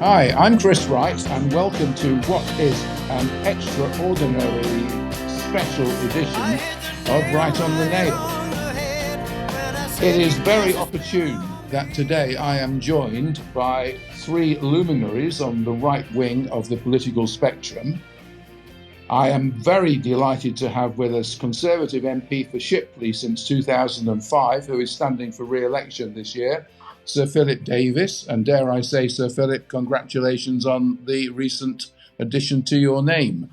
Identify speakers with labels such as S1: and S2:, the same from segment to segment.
S1: Hi, I'm Chris Wright, and welcome to what is an extraordinary special edition of Right on the Nail. It is very opportune that today I am joined by three luminaries on the right wing of the political spectrum. I am very delighted to have with us Conservative MP for Shipley since 2005, who is standing for re-election this year, Sir Philip Davies. And dare I say, Sir Philip, congratulations on the recent addition to your name.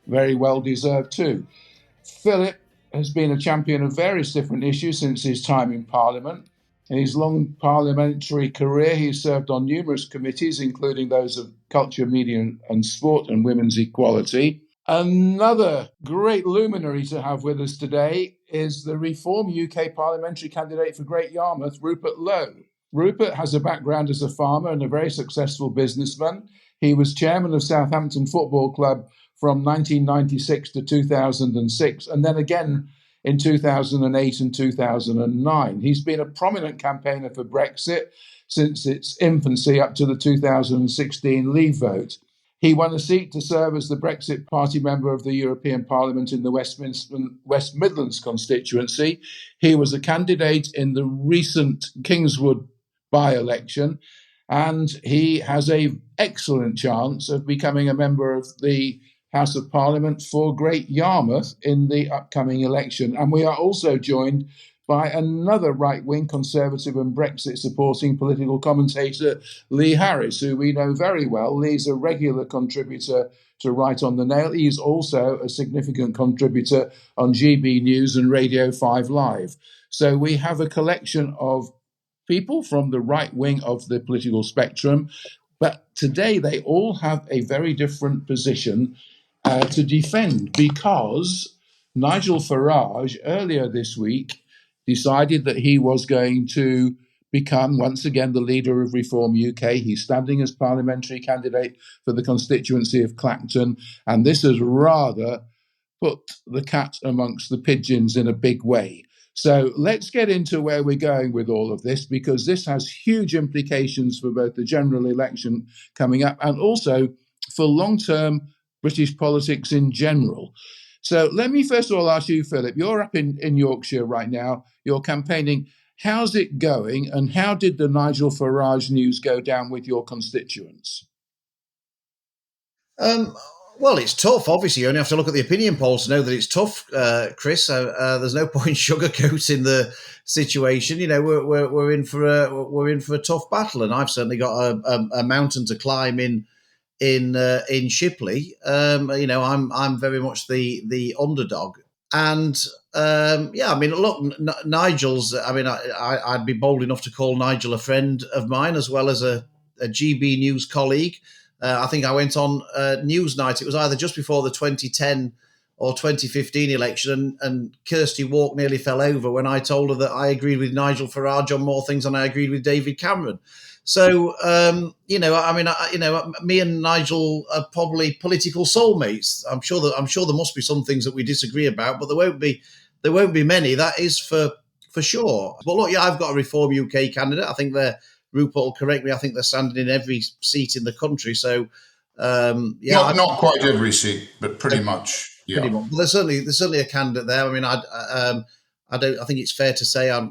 S1: Very well deserved too. Philip has been a champion of various different issues since his time in Parliament. In his long parliamentary career, he served on numerous committees, including those of Culture, Media and Sport and Women's Equality. Another great luminary to have with us today is the Reform UK parliamentary candidate for Great Yarmouth, Rupert Lowe. Rupert has a background as a farmer and a very successful businessman. He was chairman of Southampton Football Club from 1996 to 2006, and then again in 2008 and 2009. He's been a prominent campaigner for Brexit since its infancy up to the 2016 Leave vote. He won a seat to serve as the Brexit Party member of the European Parliament in the West Midlands constituency. He was a candidate in the recent Kingswood by-election, and he has an excellent chance of becoming a member of the House of Parliament for Great Yarmouth in the upcoming election. And we are also joined by another right-wing Conservative and Brexit-supporting political commentator, Lee Harris, who we know very well. Lee's a regular contributor to Right on the Nail. He's also a significant contributor on GB News and Radio 5 Live. So we have a collection of people from the right wing of the political spectrum, but today they all have a very different position to defend, because Nigel Farage earlier this week decided that he was going to become once again the leader of Reform UK. He's standing as parliamentary candidate for the constituency of Clacton, and this has rather put the cat amongst the pigeons in a big way. So let's get into where we're going with all of this, because this has huge implications for both the general election coming up and also for long-term British politics in general. So let me first of all ask you, Philip, you're up in Yorkshire right now, you're campaigning. How's it going, and how did the Nigel Farage news go down with your constituents?
S2: Well, it's tough. Obviously, you only have to look at the opinion polls to know that it's tough, Chris. There's no point sugarcoating the situation. You know, we're in for a tough battle, and I've certainly got a mountain to climb in Shipley. You know, I'm very much the underdog, and yeah, I mean, look, Nigel's. I mean, I'd be bold enough to call Nigel a friend of mine as well as a GB News colleague. I think I went on Newsnight. It was either just before the 2010 or 2015 election, and Kirsty Walk nearly fell over when I told her that I agreed with Nigel Farage on more things than I agreed with David Cameron. So, you know, I mean, me and Nigel are probably political soulmates. I'm sure there must be some things that we disagree about, but there won't be many. That is for sure. But look, yeah, I've got a Reform UK candidate. I think Rupert will correct me. I think they're standing in every seat in the country. So, yeah,
S3: not quite every seat, but pretty much. Yeah,
S2: pretty much. Well, there's certainly a candidate there. I mean, I think it's fair to say I'm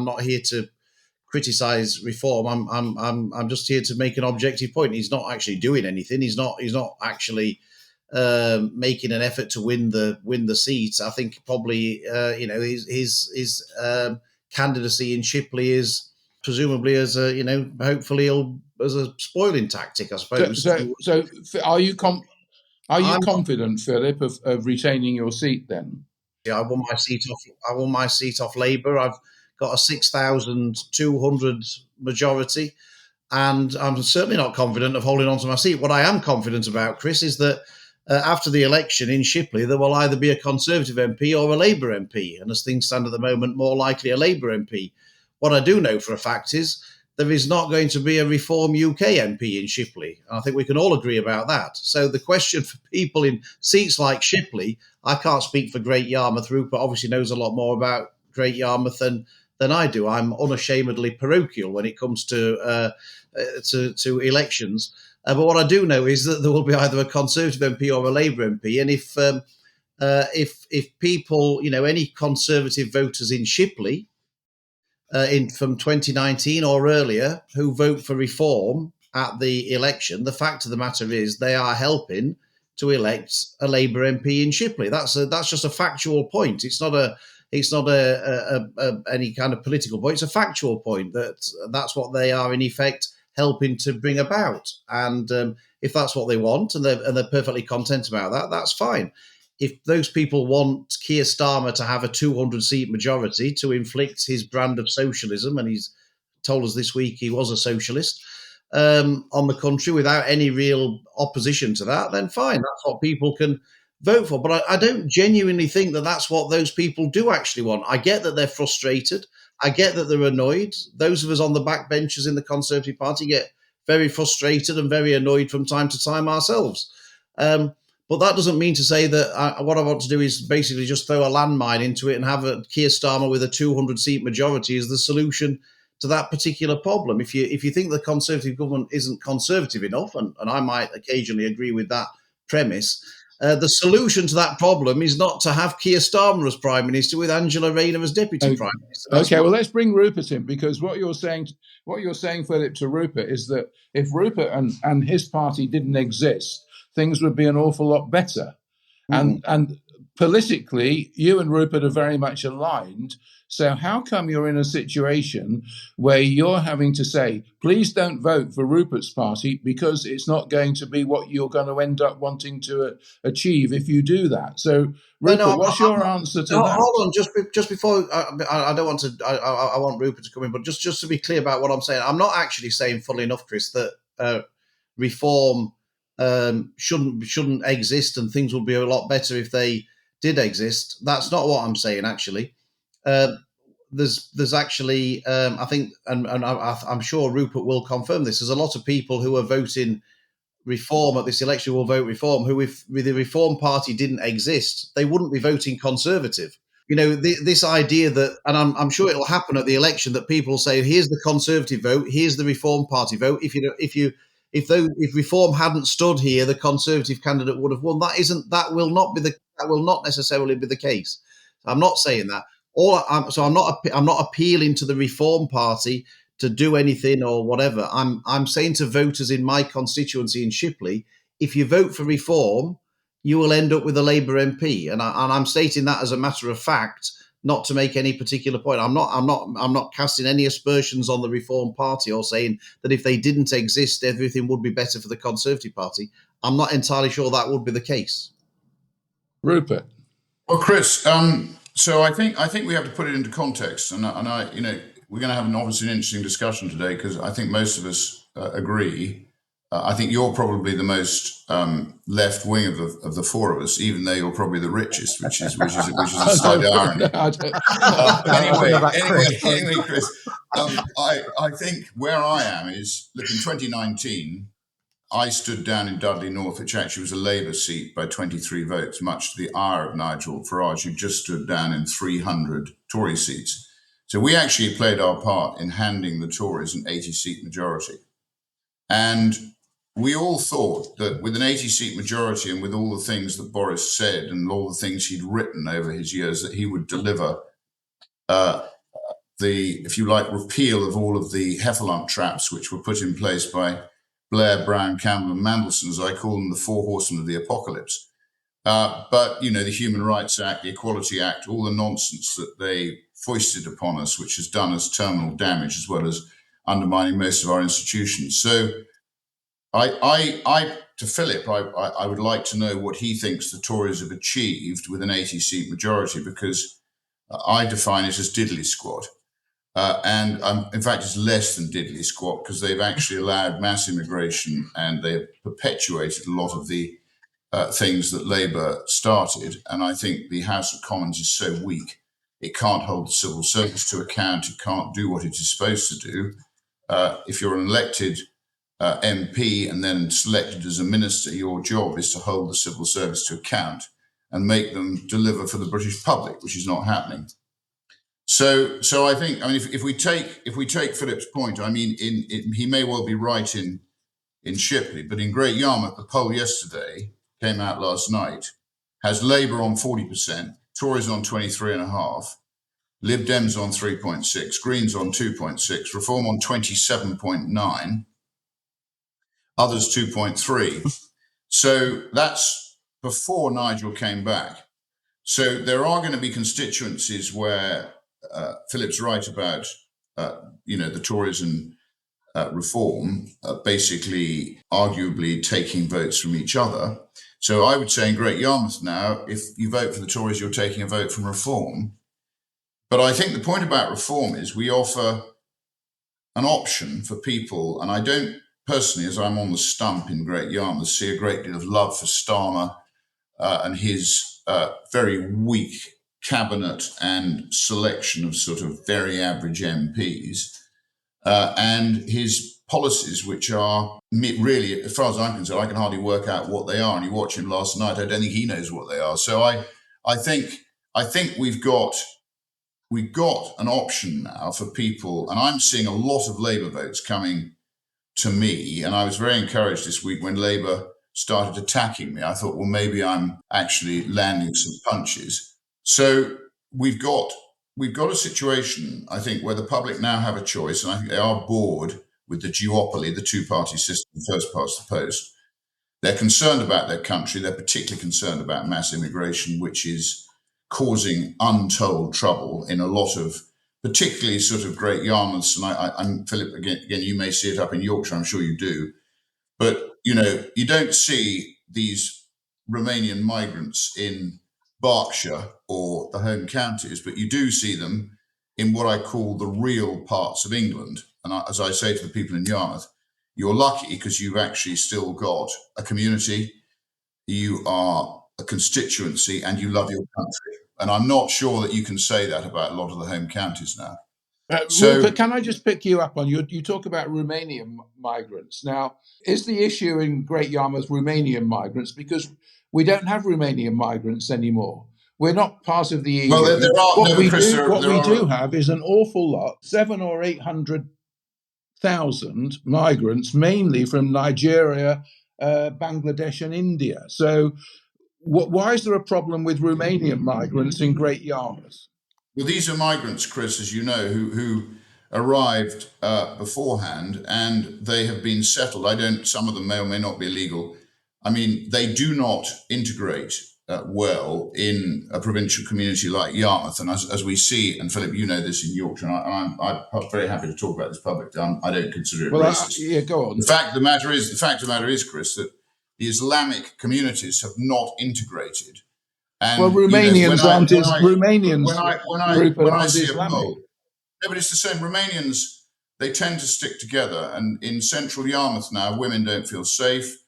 S2: not here to criticise Reform. I'm just here to make an objective point. He's not actually doing anything. He's not actually making an effort to win the seat. I think probably his candidacy in Shipley is presumably as a hopefully as a spoiling tactic, I suppose.
S1: So are you confident, Philip, of retaining your seat then?
S2: Yeah, I won my seat off Labour. I've got a 6,200 majority, and I'm certainly not confident of holding on to my seat. What I am confident about, Chris, is that after the election in Shipley, there will either be a Conservative MP or a Labour MP. And as things stand at the moment, more likely a Labour MP. What I do know for a fact is there is not going to be a Reform UK MP in Shipley. And I think we can all agree about that. So the question for people in seats like Shipley, I can't speak for Great Yarmouth. Rupert obviously knows a lot more about Great Yarmouth than than I do. I'm unashamedly parochial when it comes to elections. But what I do know is that there will be either a Conservative MP or a Labour MP, and if people, any Conservative voters in Shipley from 2019 or earlier who vote for reform at the election, the fact of the matter is they are helping to elect a Labour MP in Shipley. That's just a factual point. It's not any kind of political point. It's a factual point that's what they are in effect helping to bring about. And if that's what they want and they're perfectly content about that, that's fine. If those people want Keir Starmer to have a 200-seat majority to inflict his brand of socialism, and he's told us this week he was a socialist, on the country without any real opposition to that, then fine. That's what people can vote for. But I don't genuinely think that that's what those people do actually want. I get that they're frustrated. I get that they're annoyed. Those of us on the backbenches in the Conservative Party get very frustrated and very annoyed from time to time ourselves. But that doesn't mean to say that what I want to do is basically just throw a landmine into it and have a Keir Starmer with a 200-seat majority as the solution to that particular problem. If you think the Conservative government isn't conservative enough, and I might occasionally agree with that premise, the solution to that problem is not to have Keir Starmer as Prime Minister with Angela Rayner as Deputy Prime Minister.
S1: Well, let's bring Rupert in, because what you're saying, Philip, to Rupert is that if Rupert and his party didn't exist, things would be an awful lot better. Mm-hmm. And politically, you and Rupert are very much aligned. So how come you're in a situation where you're having to say, please don't vote for Rupert's party because it's not going to be what you're going to end up wanting to achieve if you do that? So, Rupert, what's your answer to that?
S2: Hold on, just before, I don't want to, I want Rupert to come in, but just to be clear about what I'm saying, I'm not actually saying, funnily enough, Chris, that reform shouldn't exist and things would be a lot better if they did exist. That's not what I'm saying, actually. There's actually, I think, and I'm sure Rupert will confirm this, there's a lot of people who are voting reform at this election will vote reform, who, if the Reform Party didn't exist, they wouldn't be voting Conservative. This idea that, and I'm sure it'll happen at the election, that people say, here's the Conservative vote, here's the Reform Party vote. If Reform hadn't stood here, the Conservative candidate would have won. That will not necessarily be the case. I'm not saying that. I'm not appealing to the Reform Party to do anything or whatever. I'm saying to voters in my constituency in Shipley, if you vote for Reform, you will end up with a Labour MP, and I'm stating that as a matter of fact, not to make any particular point. I'm not casting any aspersions on the Reform Party or saying that if they didn't exist, everything would be better for the Conservative Party. I'm not entirely sure that would be the case.
S1: Rupert.
S3: Well, Chris, so I think we have to put it into context, and I we're going to have obviously an interesting discussion today, because I think most of us agree. I think you're probably the most left wing of the four of us, even though you're probably the richest, which is a slight irony. Anyway, Chris, I think where I am is, look, in 2019, I stood down in Dudley North, which actually was a Labour seat, by 23 votes, much to the ire of Nigel Farage, who just stood down in 300 Tory seats. So we actually played our part in handing the Tories an 80-seat majority. And we all thought that with an 80-seat majority and with all the things that Boris said and all the things he'd written over his years, that he would deliver if you like, repeal of all of the heffalump traps which were put in place by Blair, Brown, Campbell and Mandelson, as I call them, the four horsemen of the apocalypse. But, the Human Rights Act, the Equality Act, all the nonsense that they foisted upon us, which has done us terminal damage as well as undermining most of our institutions. So to Philip, I would like to know what he thinks the Tories have achieved with an 80-seat majority, because I define it as diddly squat. And in fact, it's less than diddly squat, because they've actually allowed mass immigration and they've perpetuated a lot of the things that Labour started. And I think the House of Commons is so weak, it can't hold the civil service to account. It can't do what it is supposed to do. If you're an elected MP and then selected as a minister, your job is to hold the civil service to account and make them deliver for the British public, which is not happening. So I think, if we take Philip's point, he may well be right in Shipley, but in Great Yarmouth, the poll yesterday came out last night, has Labour on 40%, Tories on 23.5%, Lib Dems on 3.6%, Greens on 2.6%, Reform on 27.9%, others 2.3%. So that's before Nigel came back. So there are going to be constituencies where Philip's right about, the Tories and Reform basically arguably taking votes from each other. So I would say in Great Yarmouth now, if you vote for the Tories, you're taking a vote from Reform. But I think the point about Reform is we offer an option for people, and I don't personally, as I'm on the stump in Great Yarmouth, see a great deal of love for Starmer and his very weak cabinet and selection of sort of very average MPs. And his policies, which are really, as far as I'm concerned, I can hardly work out what they are. And you watch him last night, I don't think he knows what they are. So I think we've got an option now for people, and I'm seeing a lot of Labour votes coming to me. And I was very encouraged this week when Labour started attacking me. I thought, well, maybe I'm actually landing some punches. So we've got a situation, I think, where the public now have a choice, and I think they are bored with the duopoly, the two-party system, first past the post. They're concerned about their country. They're particularly concerned about mass immigration, which is causing untold trouble in a lot of, particularly sort of Great Yarmouths. And I'm Philip, again, you may see it up in Yorkshire, I'm sure you do. But, you don't see these Romanian migrants in Berkshire or the home counties, but you do see them in what I call the real parts of England. And as I say to the people in Yarmouth, you're lucky because you've actually still got a community, you are a constituency, and you love your country. And I'm not sure that you can say that about a lot of the home counties now.
S1: Rupert, can I just pick you up on you talk about Romanian migrants. Now, is the issue in Great Yarmouth Romanian migrants? Because we don't have Romanian migrants anymore. We're not part of the EU.
S3: Well, what we
S1: do have is an awful lot, 700,000 or 800,000 migrants, mainly from Nigeria, Bangladesh and India. So why is there a problem with Romanian migrants in Great Yarmouth?
S3: Well, these are migrants, Chris, as you know, who arrived beforehand, and they have been settled. Some of them may or may not be illegal. They do not integrate well in a provincial community like Yarmouth. And as we see, and Philip, you know this in Yorkshire, and I'm very happy to talk about this publicly. I don't consider it racist.
S1: Go on.
S3: The fact of the matter is, Chris, that the Islamic communities have not integrated. And,
S1: Romanians aren't Romanians.
S3: When I see Islamic. A poll, no, but it's the same. Romanians, they tend to stick together. And in central Yarmouth now, women don't feel safe.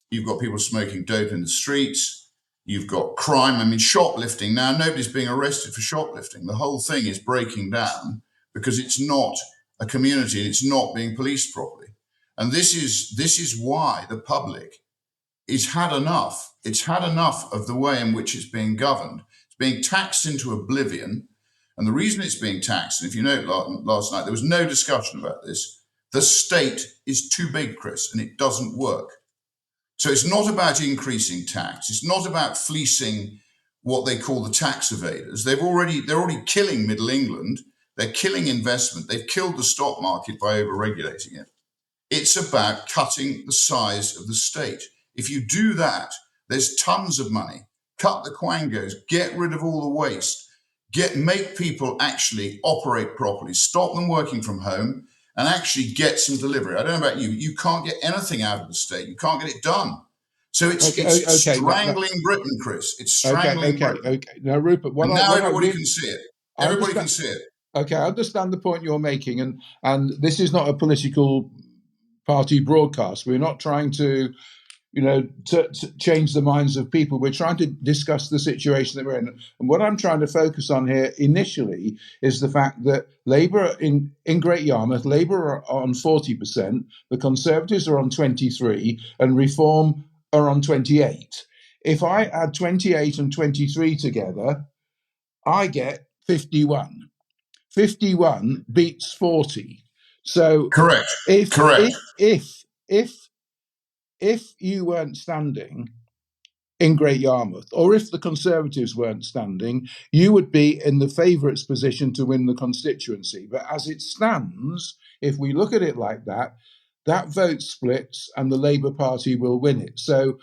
S3: You've got people smoking dope in the streets. You've got crime. Shoplifting. Now, nobody's being arrested for shoplifting. The whole thing is breaking down because it's not a community and it's not being policed properly. And this is why the public it's had enough. It's had enough of the way in which it's being governed. It's being taxed into oblivion. And the reason it's being taxed, and if you know, last night, there was no discussion about this. The state is too big, Chris, and it doesn't work. So it's not about increasing tax. It's not about fleecing what they call the tax evaders. They're already killing Middle England. They're killing investment. They've killed the stock market by over-regulating it. It's about cutting the size of the state. If you do that, there's tons of money. Cut the quangos, get rid of all the waste, make people actually operate properly, stop them working from home, and actually get some delivery. I don't know about you. You can't get anything out of the state. You can't get it done. So it's strangling Britain, Chris. It's strangling Britain.
S1: Okay. Now, Rupert,
S3: everybody can see it. Everybody can see it.
S1: Okay, I understand the point you're making, and this is not a political party broadcast. We're not trying to to change the minds of people. We're trying to discuss the situation that we're in. And what I'm trying to focus on here initially is the fact that Labour in Great Yarmouth, Labour are on 40%, the Conservatives are on 23%, and Reform are on 28%. If I add 28 and 23 together, I get 51. 51 beats 40. So
S3: Correct.
S1: if
S3: Correct.
S1: if if if you weren't standing in Great Yarmouth, or if the Conservatives weren't standing, you would be in the favourites position to win the constituency. But as it stands, if we look at it like that, that vote splits and the Labour Party will win it. So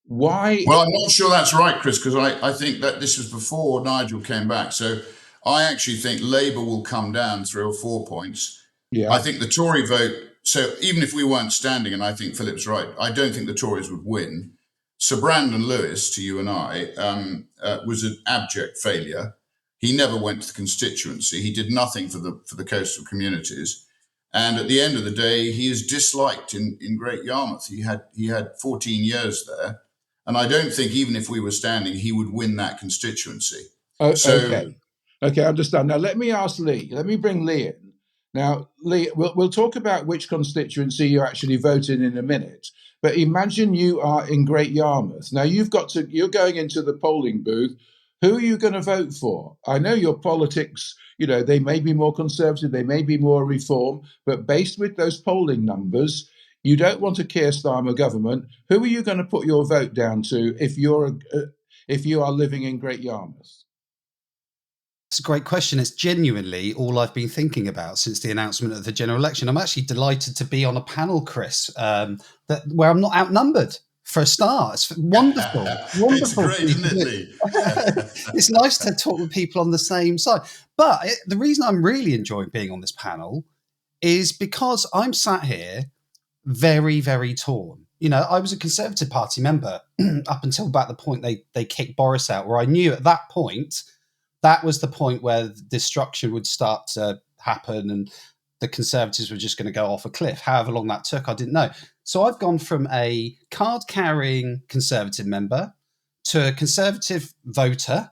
S1: why?
S3: Well, I'm not sure that's right, Chris, because I think that this was before Nigel came back. So I actually think Labour will come down 3 or 4 points.
S1: Yeah.
S3: I think the Tory vote, so even if we weren't standing, and I think Philip's right, I don't think the Tories would win. Sir Brandon Lewis, to you and I, was an abject failure. He never went to the constituency. He did nothing for the coastal communities. And at the end of the day, he is disliked in Great Yarmouth. He had 14 years there. And I don't think even if we were standing, he would win that constituency.
S1: Okay, I understand. Now, let me ask Lee. Let me bring Lee in. Now, Lee, we'll talk about which constituency you actually vote in a minute. But imagine you are in Great Yarmouth. Now, you're going into the polling booth. Who are you going to vote for? I know your politics, they may be more conservative, they may be more reform, but based with those polling numbers, you don't want a Keir Starmer government. Who are you going to put your vote down to if you are living in Great Yarmouth?
S4: It's a great question. It's genuinely all I've been thinking about since the announcement of the general election. I'm actually delighted to be on a panel, Chris, where I'm not outnumbered for a start. It's wonderful. Wonderful.
S3: It's great, isn't it, Lee?
S4: It's nice to talk with people on the same side. But the reason I'm really enjoying being on this panel is because I'm sat here very, very torn. I was a Conservative Party member up until about the point they kicked Boris out, where I knew at that point that was the point where destruction would start to happen and the Conservatives were just going to go off a cliff. However long that took, I didn't know. So I've gone from a card-carrying Conservative member to a Conservative voter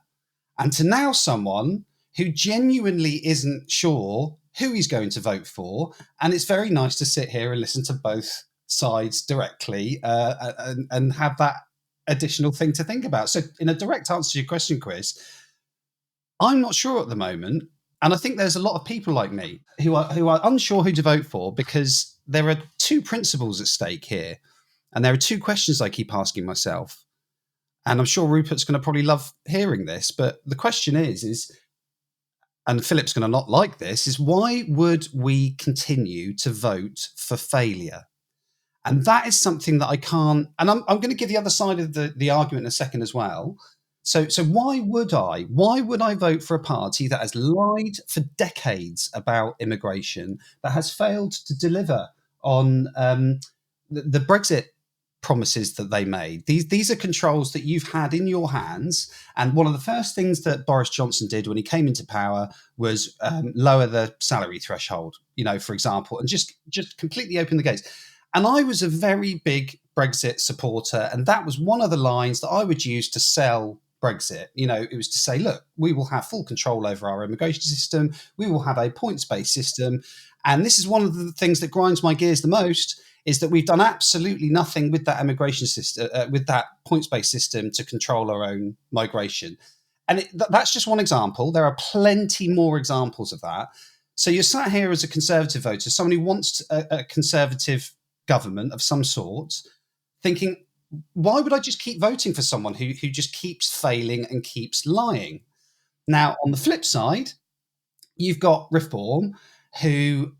S4: and to now someone who genuinely isn't sure who he's going to vote for. And it's very nice to sit here and listen to both sides directly and have that additional thing to think about. So in a direct answer to your question, Chris, I'm not sure at the moment. And I think there's a lot of people like me who are unsure who to vote for because there are two principles at stake here. And there are two questions I keep asking myself. And I'm sure Rupert's going to probably love hearing this. But the question is, and Philip's going to not like this, is why would we continue to vote for failure? And that is something that I can't, and I'm going to give the other side of the argument in a second as well. So why would I vote for a party that has lied for decades about immigration, that has failed to deliver on the Brexit promises that they made? These are controls that you've had in your hands. And one of the first things that Boris Johnson did when he came into power was lower the salary threshold, for example, and just completely open the gates. And I was a very big Brexit supporter. And that was one of the lines that I would use to sell Brexit. It was to say, look, we will have full control over our immigration system. We will have a points-based system. And this is one of the things that grinds my gears the most, is that we've done absolutely nothing with that immigration system, with that points-based system to control our own migration. And that's just one example. There are plenty more examples of that. So you're sat here as a Conservative voter, someone who wants a Conservative government of some sort, thinking, why would I just keep voting for someone who just keeps failing and keeps lying? Now, on the flip side, you've got Reform, who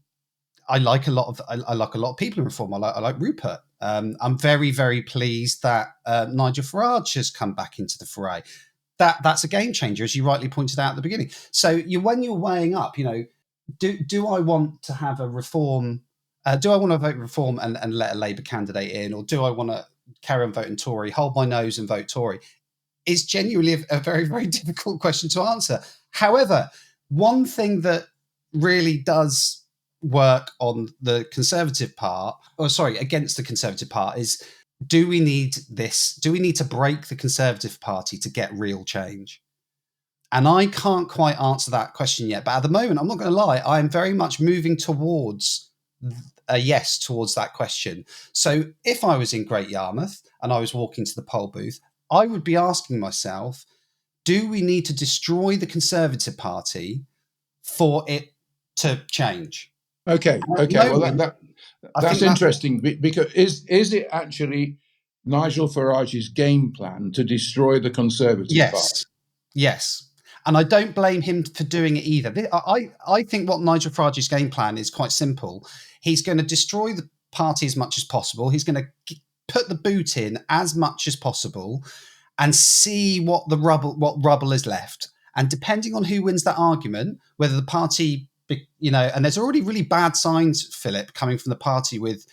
S4: I like a lot of people in Reform. I like Rupert. I'm very, very pleased that Nigel Farage has come back into the fray. That's a game changer, as you rightly pointed out at the beginning. So when you're weighing up, do I want to have a Reform? Do I want to vote Reform and let a Labour candidate in, or do I want to carry on voting Tory, hold my nose and vote Tory? Is genuinely a very, very difficult question to answer. However, one thing that really does work on the Conservative part, against the Conservative part, is do we need this? Do we need to break the Conservative Party to get real change? And I can't quite answer that question yet. But at the moment, I'm not going to lie, I am very much moving towards a yes towards that question. So if I was in Great Yarmouth and I was walking to the poll booth, I would be asking myself, do we need to destroy the Conservative Party for it to change.
S1: Okay. Well, that's interesting because is it actually Nigel Farage's game plan to destroy the Conservative Party?
S4: Yes. And I don't blame him for doing it either. I think what Nigel Farage's game plan is quite simple. He's going to destroy the party as much as possible. He's going to put the boot in as much as possible and see what rubble is left. And depending on who wins that argument, whether the party, and there's already really bad signs, Philip, coming from the party with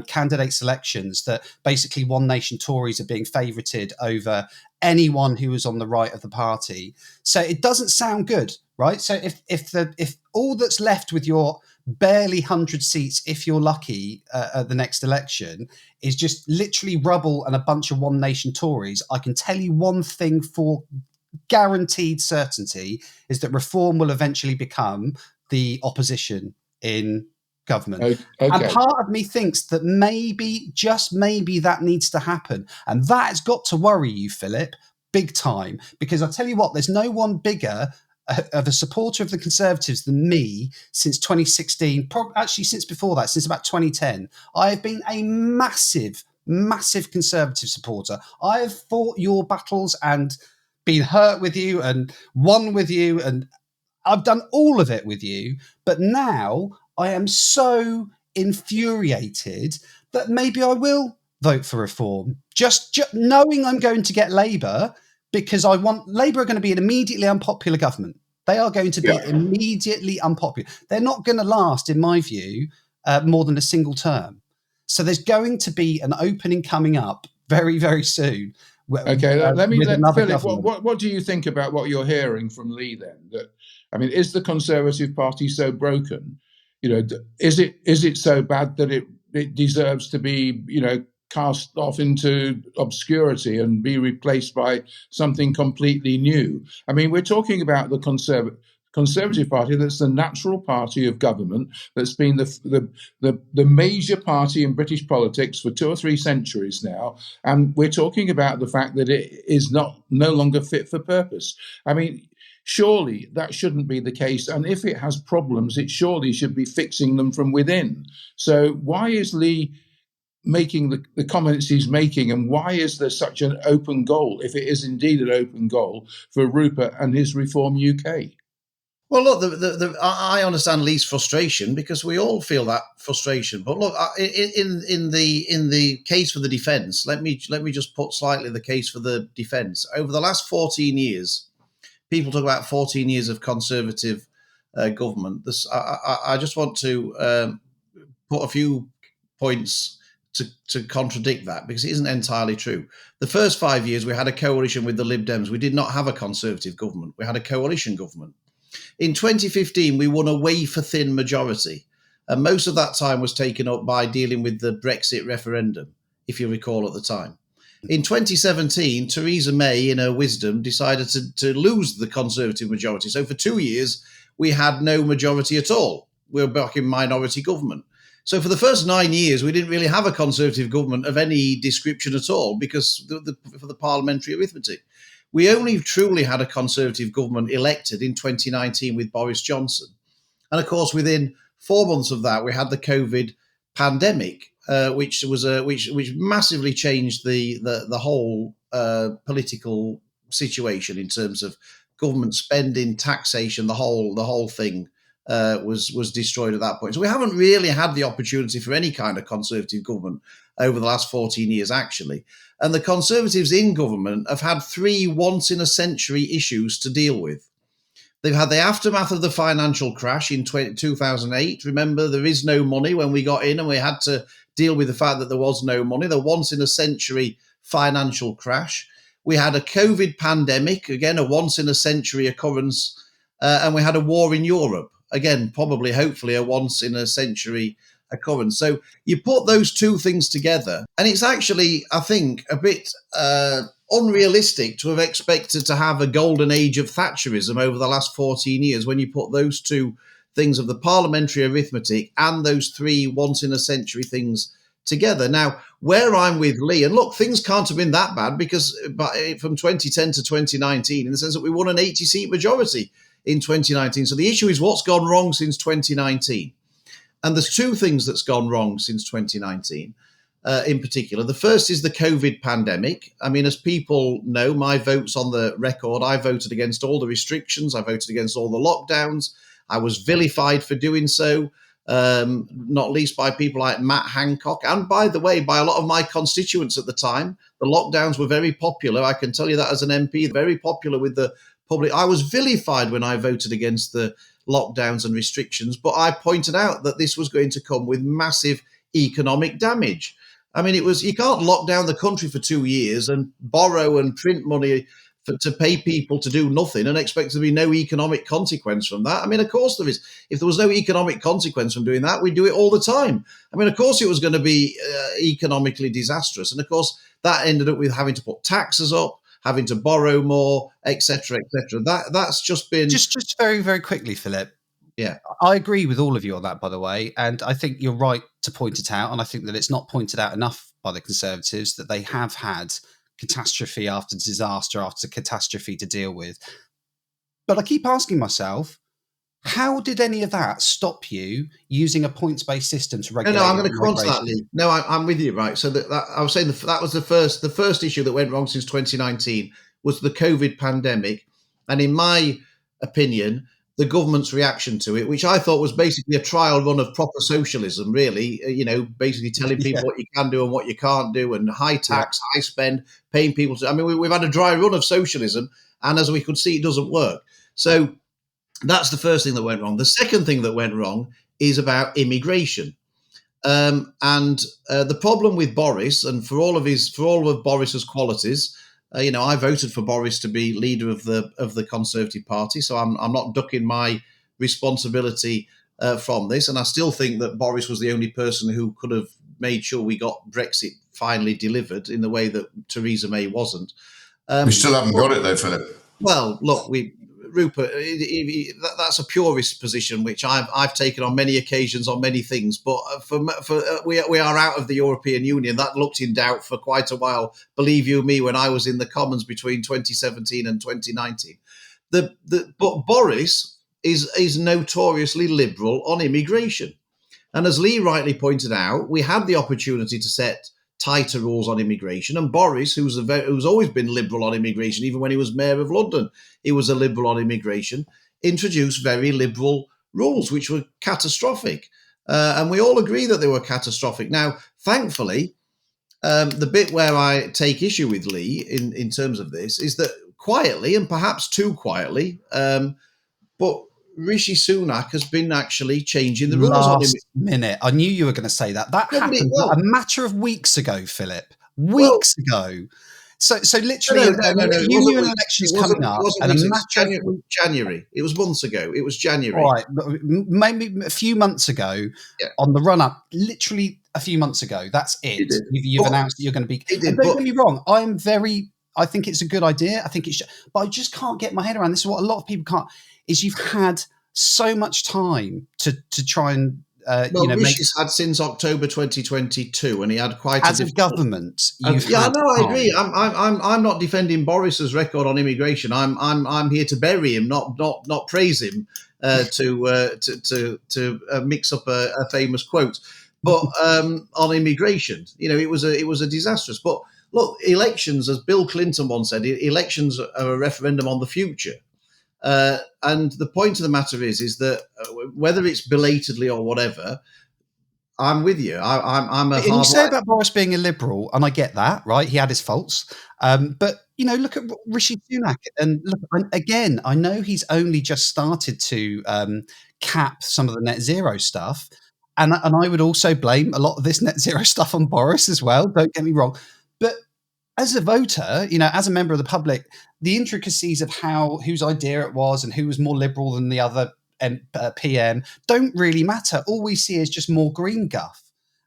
S4: candidate selections that basically One Nation Tories are being favoured over anyone who is on the right of the party. So it doesn't sound good, right? So if all that's left with your barely 100 seats, if you're lucky, at the next election, is just literally rubble and a bunch of One Nation Tories, I can tell you one thing for guaranteed certainty, is that Reform will eventually become the opposition in government.
S1: Okay.
S4: And part of me thinks that maybe, just maybe, that needs to happen. And that has got to worry you, Philip, big time. Because I'll tell you what, there's no one bigger of a supporter of the Conservatives than me since 2016, actually since before that, since about 2010. I have been a massive Conservative supporter. I have fought your battles and been hurt with you and won with you, and I've done all of it with you. But now I am so infuriated that maybe I will vote for Reform, just knowing I'm going to get Labour, because Labour are going to be an immediately unpopular government. They are going to be immediately unpopular. They're not going to last, in my view, more than a single term. So there's going to be an opening coming up very, very soon.
S1: Okay, let Philip, what do you think about what you're hearing from Lee then? Is the Conservative Party so broken? Is it so bad that it deserves to be, cast off into obscurity and be replaced by something completely new? We're talking about the Conservative Party that's the natural party of government, that's been the major party in British politics for 2 or 3 centuries now, and we're talking about the fact that it is no longer fit for purpose. Surely that shouldn't be the case, and if it has problems, it surely should be fixing them from within. So why is Lee making the comments he's making, and why is there such an open goal, if it is indeed an open goal, for Rupert and his Reform UK?
S2: Well, look, I understand Lee's frustration, because we all feel that frustration. But look, in the case for the defence, let me just put slightly the case for the defence. Over the last 14 years, people talk about 14 years of Conservative government. I just want to put a few points to contradict that, because it isn't entirely true. The first 5 years, we had a coalition with the Lib Dems. We did not have a Conservative government. We had a coalition government. In 2015, we won a wafer-thin majority, and most of that time was taken up by dealing with the Brexit referendum, if you recall at the time. In 2017, Theresa May, in her wisdom, decided to lose the Conservative majority. So for 2 years, we had no majority at all. We were back in minority government. So for the first 9 years, we didn't really have a Conservative government of any description at all, because for the parliamentary arithmetic. We only truly had a Conservative government elected in 2019 with Boris Johnson. And of course, within 4 months of that, we had the COVID pandemic, which massively changed the whole political situation in terms of government spending, taxation. The whole thing was destroyed at that point. So we haven't really had the opportunity for any kind of Conservative government over the last 14 years, actually. And the Conservatives in government have had 3 once-in-a-century issues to deal with. They've had the aftermath of the financial crash in 2008. Remember, there is no money when we got in, and we had to deal with the fact that there was no money. The once-in-a-century financial crash. We had a COVID pandemic, again, a once-in-a-century occurrence. And we had a war in Europe. Again, probably, hopefully, a once-in-a-century occurrence. So you put those 2 things together, and it's actually, I think, a bit unrealistic to have expected to have a golden age of Thatcherism over the last 14 years when you put those 2 things of the parliamentary arithmetic and those 3 once-in-a-century things together. Now, where I'm with Lee, and look, things can't have been that bad, because from 2010 to 2019, in the sense that we won an 80-seat majority in 2019. So the issue is what's gone wrong since 2019. And there's two things that's gone wrong since 2019 in particular. The first is the COVID pandemic. I mean, as people know, my vote's on the record. I voted against all the restrictions. I voted against all the lockdowns. I was vilified for doing so, not least by people like Matt Hancock. And by the way, by a lot of my constituents at the time. The lockdowns were very popular. I can tell you that as an MP, very popular with the public. I was vilified when I voted against the lockdowns and restrictions, but I pointed out that this was going to come with massive economic damage. I mean, you can't lock down the country for 2 years and borrow and print money to pay people to do nothing and expect there to be no economic consequence from that. I mean, of course there is. If there was no economic consequence from doing that, we'd do it all the time. I mean, of course it was going to be economically disastrous. And of course, that ended up with having to put taxes up, having to borrow more, etc., etc. That's just been
S4: just very, very quickly, Philip.
S2: Yeah,
S4: I agree with all of you on that, by the way, and I think you're right to point it out. And I think that it's not pointed out enough by the Conservatives that they have had catastrophe after disaster after catastrophe to deal with. But I keep asking myself, how did any of that stop you using a points-based system to regulate?
S2: No, I'm going to come on to that, Lee. No, I'm with you, right? So that I was saying that was the first issue that went wrong since 2019 was the COVID pandemic, and in my opinion, the government's reaction to it, which I thought was basically a trial run of proper socialism, really, basically telling people what you can do and what you can't do, and high tax, high spend, paying people to. I mean, we've had a dry run of socialism, and as we could see, it doesn't work. So that's the first thing that went wrong. The second thing that went wrong is about immigration. And the problem with Boris, and for all of Boris's qualities, I voted for Boris to be leader of the Conservative Party, so I'm not ducking my responsibility from this. And I still think that Boris was the only person who could have made sure we got Brexit finally delivered in the way that Theresa May wasn't.
S3: We still haven't got it though, Philip.
S2: Well, look, Rupert, that's a purist position, which I've taken on many occasions on many things. But we are out of the European Union. That looked in doubt for quite a while. Believe you me, when I was in the Commons between 2017 and 2019, but Boris is notoriously liberal on immigration, and as Lee rightly pointed out, we had the opportunity to set tighter rules on immigration. And Boris, who's always been liberal on immigration, even when he was mayor of London, he was a liberal on immigration, introduced very liberal rules, which were catastrophic. And we all agree that they were catastrophic. Now, thankfully, the bit where I take issue with Lee in terms of this is that quietly, and perhaps too quietly, but Rishi Sunak has been actually changing the rules on him.
S4: Minute. I knew you were going to say that. That happened a matter of weeks ago, Philip. Weeks ago. So literally, union elections coming up, and a matter of
S2: January. It was months ago. It was January.
S4: Right, maybe a few months ago, on the run up. Literally a few months ago. That's it. You've announced that you're going to be. Don't get me wrong. I think it's a good idea. I think but I just can't get my head around this. Is what a lot of people can't. Is you've had so much time to try and
S2: Rishi's had since October 2022, and he had quite
S4: as a government. I
S2: agree. I'm not defending Boris's record on immigration. I'm here to bury him, not praise him. To mix up a famous quote, but on immigration, it was a disastrous. But look, elections, as Bill Clinton once said, elections are a referendum on the future. And the point of the matter is that whether it's belatedly or whatever, I'm with you. I'm a.
S4: You say about Boris being a liberal, and I get that, right? He had his faults, but look at Rishi Sunak, and look again. I know he's only just started to cap some of the net zero stuff, and I would also blame a lot of this net zero stuff on Boris as well. Don't get me wrong, but as a voter, as a member of the public, the intricacies of whose idea it was and who was more liberal than the other PM don't really matter. All we see is just more green guff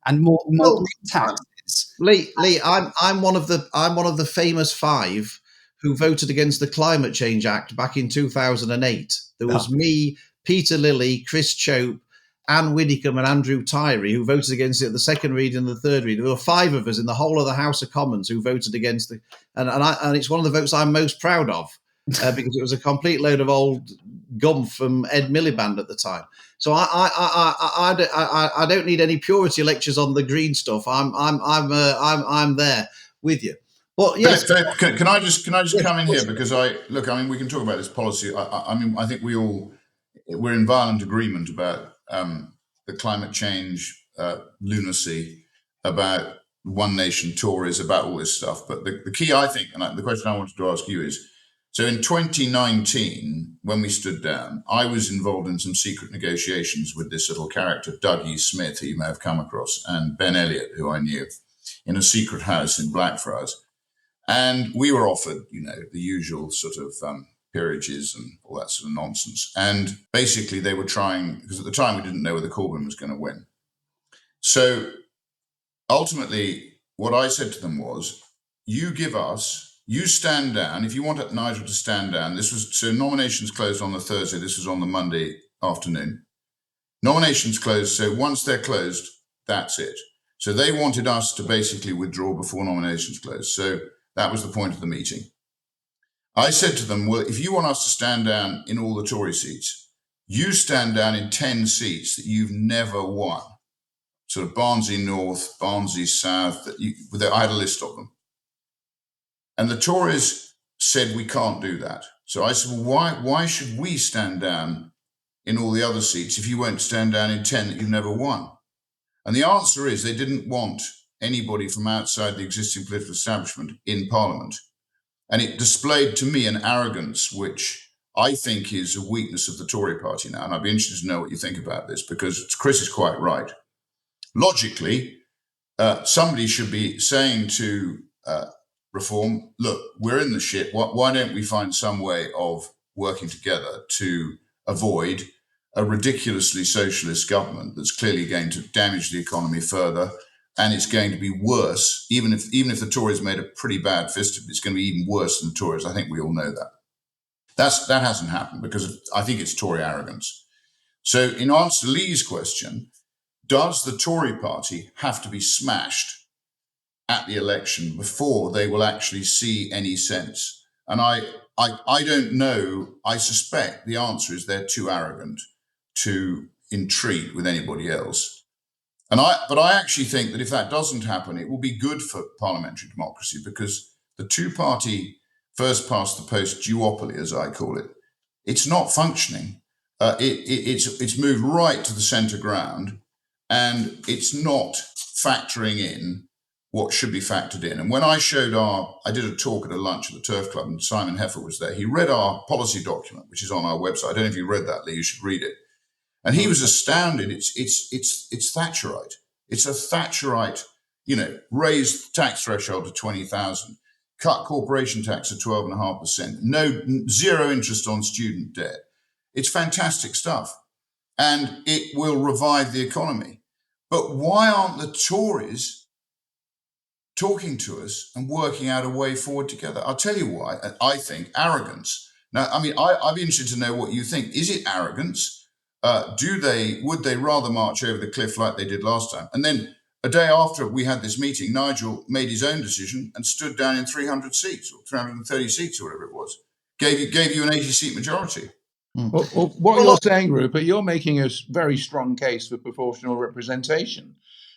S4: and more green taxes.
S2: Lee, I'm one of the famous 5 who voted against the Climate Change Act back in 2008. There was me, Peter Lilly, Chris Chope, Anne Widdicombe and Andrew Tyree, who voted against it at the second reading and the third reading. There were 5 of us in the whole of the House of Commons who voted against it. And it's one of the votes I'm most proud of because it was a complete load of old gum from Ed Miliband at the time. So I don't need any purity lectures on the green stuff. I'm there with you. But yes,
S3: Philip, can I just
S2: yes,
S3: come in here, because we can talk about this policy. I think we're in violent agreement about the climate change lunacy, about one nation Tories, about all this stuff. But the key, I think, and the question I wanted to ask you is, so in 2019, when we stood down, I was involved in some secret negotiations with this little character, Dougie Smith, who you may have come across, and Ben Elliott, who I knew, in a secret house in Blackfriars. And we were offered, the usual sort of peerages and all that sort of nonsense. And basically they were trying, because at the time we didn't know whether Corbyn was going to win. So ultimately, what I said to them was, you stand down. If you want Nigel to stand down, so nominations closed on the Thursday. This was on the Monday afternoon. Nominations closed. So once they're closed, that's it. So they wanted us to basically withdraw before nominations closed. So that was the point of the meeting. I said to them, well, if you want us to stand down in all the Tory seats, you stand down in 10 seats that you've never won. Sort of Barnsley North, Barnsley South, I had a list of them. And the Tories said, we can't do that. So I said, well, why should we stand down in all the other seats if you won't stand down in 10 that you've never won? And the answer is they didn't want anybody from outside the existing political establishment in Parliament. And it displayed to me an arrogance, which I think is a weakness of the Tory party now. And I'd be interested to know what you think about this, because Chris is quite right. Logically, somebody should be saying to Reform, look, we're in the shit. Why don't we find some way of working together to avoid a ridiculously socialist government that's clearly going to damage the economy further, and it's going to be worse. Even if the Tories made a pretty bad fist of it, it's going to be even worse than the Tories. I think we all know that. That hasn't happened because I think it's Tory arrogance. So in answer to Lee's question, does the Tory party have to be smashed at the election before they will actually see any sense? And I don't know. I suspect the answer is they're too arrogant to entreat with anybody else. But I actually think that if that doesn't happen, it will be good for parliamentary democracy, because the two-party first past the post duopoly, as I call it, it's not functioning. It's moved right to the centre ground, and it's not factoring in what should be factored in. And when I did a talk at a lunch at the Turf Club, and Simon Heffer was there. He read our policy document, which is on our website. I don't know if you read that, Lee. You should read it. And he was astounded. It's Thatcherite. It's a Thatcherite, raise tax threshold to 20,000, cut corporation tax to 12.5%, zero interest on student debt. It's fantastic stuff. And it will revive the economy. But why aren't the Tories talking to us and working out a way forward together? I'll tell you why. I think arrogance. Now, I mean, I'd be interested to know what you think. Is it arrogance? Would they rather march over the cliff like they did last time? And then a day after we had this meeting, Nigel made his own decision and stood down in 300 seats or 330 seats or whatever it was. Gave you an 80-seat majority.
S1: Well, what you're saying, Rupert, you're making a very strong case for proportional representation,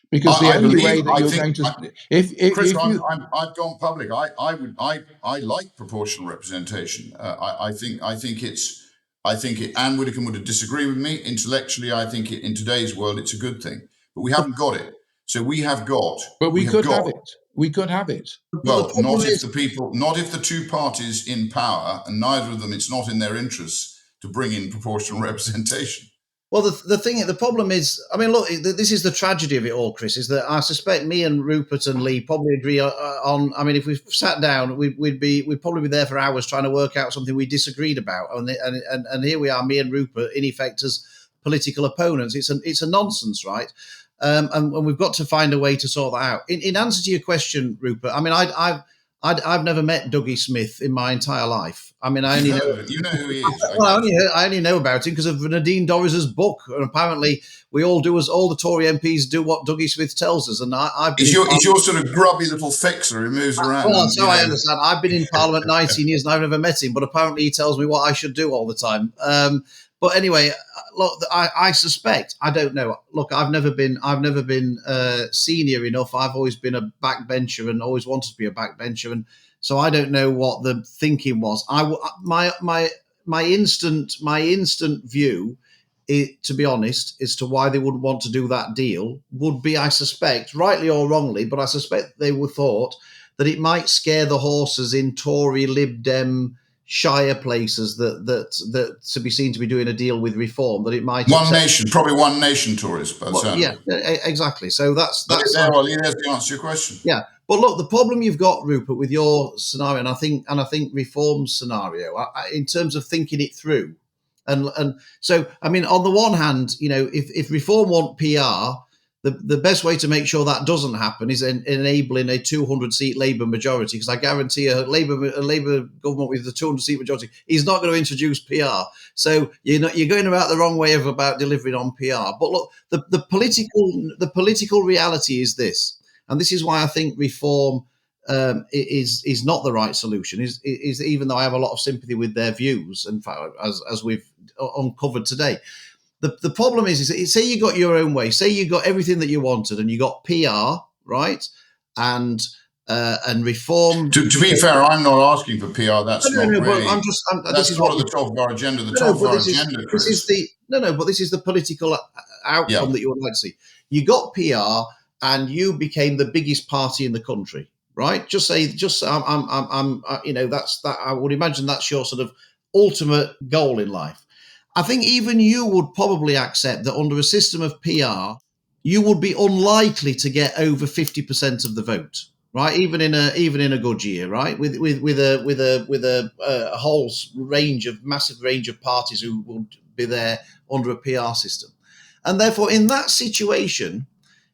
S1: because the only way that you're going to,
S3: Chris, I've gone public. I like proportional representation. I think Anne Widdecombe would disagree with me intellectually. I think in today's world it's a good thing, but we haven't got it. So we have got.
S1: But we could have it. We could have it.
S3: Well, not if the two parties in power, and neither of them, it's not in their interests to bring in proportional representation.
S2: Well, the problem is, I mean, look, this is the tragedy of it all, Chris, is that I suspect me and Rupert and Lee probably agree on. I mean, if we sat down, we'd probably be there for hours trying to work out something we disagreed about, and here we are, me and Rupert, in effect as political opponents. It's a nonsense, right? And we've got to find a way to sort that out. In answer to your question, Rupert, I mean, I've never met Dougie Smith in my entire life. I mean, I only know.
S3: You know who he is.
S2: Well, I only know about him because of Nadine Dorries's book, and apparently we all do as all the Tory MPs do what Dougie Smith tells us. And I've been.
S3: He's your sort of grubby little fixer who moves around.
S2: Well, that's how I understand. I've been in Parliament 19 years and I've never met him, but apparently he tells me what I should do all the time. But anyway, look, I suspect, I don't know. Look, I've never been senior enough. I've always been a backbencher and always wanted to be a backbencher, and so I don't know what the thinking was. My instant view, to be honest, as to why they wouldn't want to do that deal would be, I suspect, rightly or wrongly, but I suspect they would thought that it might scare the horses in Tory, Lib Dem, shire places that to be seen to be doing a deal with reform, that it might
S3: probably one nation Tories.
S2: Yeah, exactly. So that's
S3: there's the answer to your question.
S2: Yeah, but look, the problem you've got, Rupert, with your scenario, and I think reform's scenario, in terms of thinking it through, and so I mean, on the one hand, if reform want PR, the best way to make sure that doesn't happen is enabling a 200-seat Labour majority, because I guarantee a Labour government with a 200-seat majority is not going to introduce PR. So you're going about the wrong way about delivering on PR. But look, the political reality is this, and this is why I think reform is not the right solution. Is even though I have a lot of sympathy with their views, in fact, as we've uncovered today. The problem is say you got your own way, say you got everything that you wanted, and you got PR, right, and reform.
S3: To be fair, I'm not asking for PR. That's not really.
S2: But
S3: that's part of the 12-bar agenda. The 12-bar agenda, Chris.
S2: But this is the political outcome that you would like to see. You got PR, and you became the biggest party in the country, right? That's that. I would imagine that's your sort of ultimate goal in life. I think even you would probably accept that under a system of PR, you would be unlikely to get over 50% of the vote, right? Even in a good year, right? With a whole massive range of parties who will be there under a PR system, and therefore in that situation,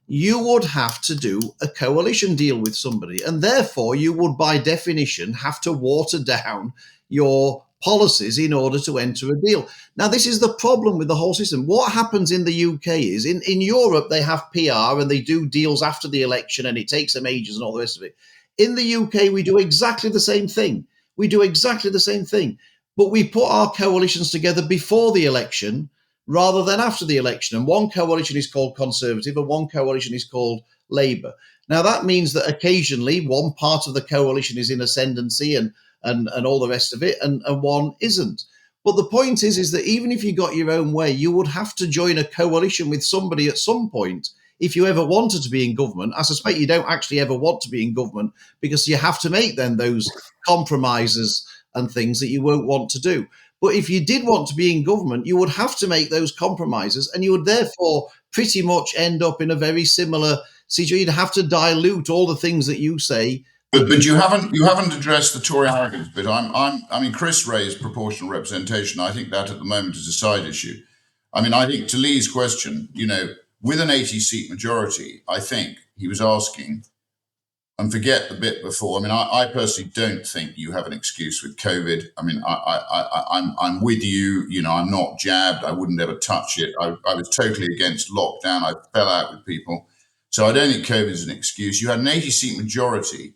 S2: you would have to do a coalition deal with somebody, and therefore you would, by definition, have to water down your policies in order to enter a deal. Now, this is the problem with the whole system. What happens in the UK is in Europe, they have PR and they do deals after the election and it takes them ages and all the rest of it. In the UK, we do exactly the same thing. But we put our coalitions together before the election rather than after the election. And one coalition is called Conservative and one coalition is called Labour. Now, that means that occasionally one part of the coalition is in ascendancy and all the rest of it, and one isn't. But the point is that even if you got your own way, you would have to join a coalition with somebody at some point if you ever wanted to be in government. I suspect you don't actually ever want to be in government because you have to make then those compromises and things that you won't want to do. But if you did want to be in government, you would have to make those compromises, and you would therefore pretty much end up in a very similar situation. You'd have to dilute all the things that you say.
S3: But you haven't addressed the Tory arrogance bit. I mean, Chris raised proportional representation. I think that at the moment is a side issue. I mean, I think to Lee's question, with an 80-seat majority, I think he was asking, and forget the bit before. I mean, I personally don't think you have an excuse with COVID. I mean, I'm with you. I'm not jabbed. I wouldn't ever touch it. I was totally against lockdown. I fell out with people. So I don't think COVID is an excuse. You had an 80-seat majority.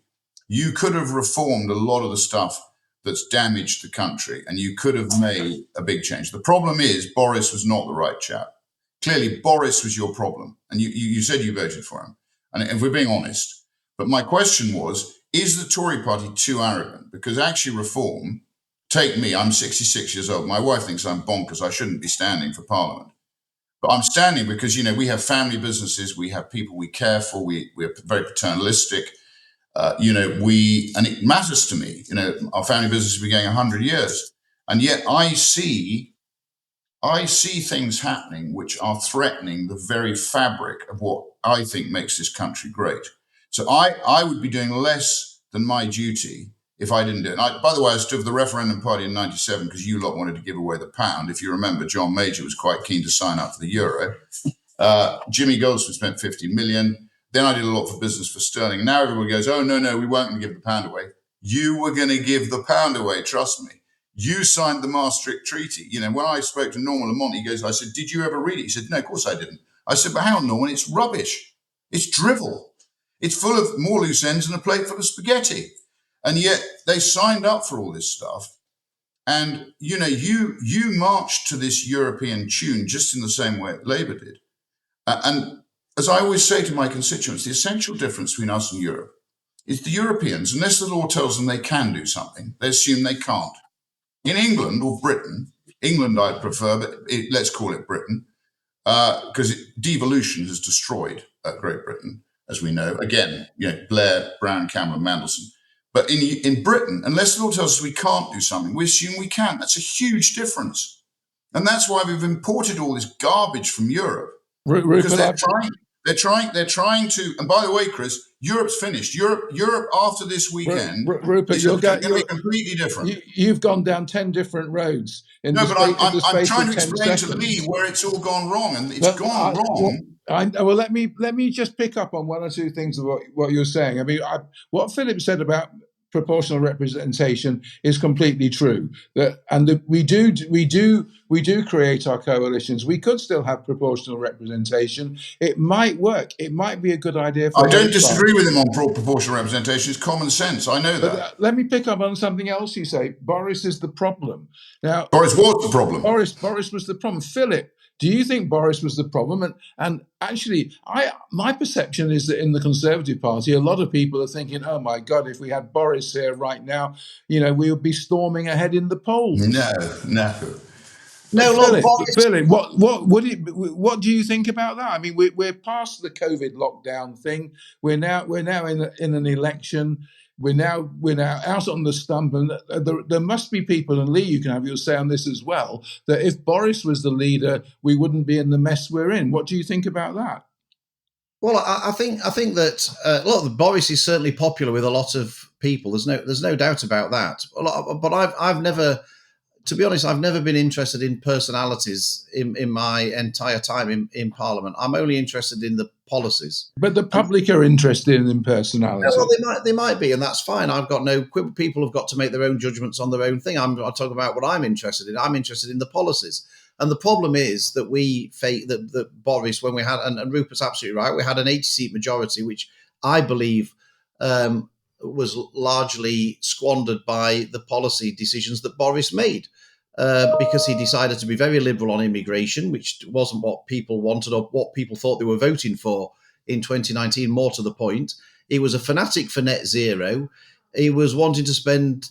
S3: You could have reformed a lot of the stuff that's damaged the country, and you could have made a big change. The problem is Boris was not the right chap. Clearly, Boris was your problem, and you said you voted for him. And if we're being honest, but my question was, is the Tory party too arrogant? Because actually reform, take me, I'm 66 years old. My wife thinks I'm bonkers. I shouldn't be standing for Parliament. But I'm standing because, we have family businesses, we have people we care for, we're very paternalistic. And it matters to me, our family business has been going 100 years. And yet I see things happening which are threatening the very fabric of what I think makes this country great. So I would be doing less than my duty if I didn't do it. And by the way, I stood for the referendum party in 97 because you lot wanted to give away the pound. If you remember, John Major was quite keen to sign up for the euro. Jimmy Goldsmith spent 50 million. Then I did a lot for business for sterling. Now everybody goes, oh, no, we weren't going to give the pound away. you were going to give the pound away, trust me. You signed the Maastricht Treaty. You know, when I spoke to Norman Lamont, I said, did you ever read it? He said, no, of course I didn't. I said, but how, Norman? It's rubbish. It's drivel. It's full of more loose ends than a plate full of spaghetti. And yet they signed up for all this stuff. And, you know, you marched to this European tune just in the same way Labour did. And as I always say to my constituents, the essential difference between us and Europe is the Europeans, unless the law tells them they can do something, they assume they can't. In England or Britain, England I'd prefer, but let's call it Britain, because devolution has destroyed Great Britain, as we know. Again, you know, Blair, Brown, Cameron, Mandelson. But in Britain, unless the law tells us we can't do something, we assume we can. That's a huge difference. And that's why we've imported all this garbage from Europe. Because they're trying to, and by the way, Chris, Europe's finished. Europe after this weekend
S1: Rupert,
S3: is going to be completely different.
S1: You've gone down 10 different roads.
S3: I'm trying to explain to Lee where it's all gone wrong, and it's gone wrong.
S1: Well, let me just pick up on one or two things of what you're saying. I mean, what Philip said about proportional representation is completely true. We do create our coalitions. We could still have proportional representation. It might work. It might be a good idea.
S3: I don't disagree with him on proportional representation. It's common sense. I know that.
S1: But let me pick up on something else you say. Boris is the problem. Now,
S3: Boris was the problem.
S1: Boris was the problem. Philip, do you think Boris was the problem? And actually, my perception is that in the Conservative Party, a lot of people are thinking, oh, my God, if we had Boris here right now, you know, we would be storming ahead in the polls.
S2: No, look,
S1: Philip, what do you think about that? I mean, we're past the COVID lockdown thing. We're now in an election. We're now out on the stump, and there must be people, and Lee, you can have your say on this as well, that if Boris was the leader, we wouldn't be in the mess we're in. What do you think about that?
S2: Well, I think that look, Boris is certainly popular with a lot of people. There's no doubt about that. But I've never, to be honest, I've never been interested in personalities in my entire time in Parliament. I'm only interested in the policies.
S1: But the public are interested in personality.
S2: Well, they might be, and that's fine. I've got no quibble. People have got to make their own judgments on their own thing. I'll talk about what I'm interested in. I'm interested in the policies. And the problem is that that Boris, when we had, and Rupert's absolutely right, we had an 80-seat majority, which I believe was largely squandered by the policy decisions that Boris made. Because he decided to be very liberal on immigration, which wasn't what people wanted or what people thought they were voting for in 2019, more to the point. He was a fanatic for net zero. He was wanting to spend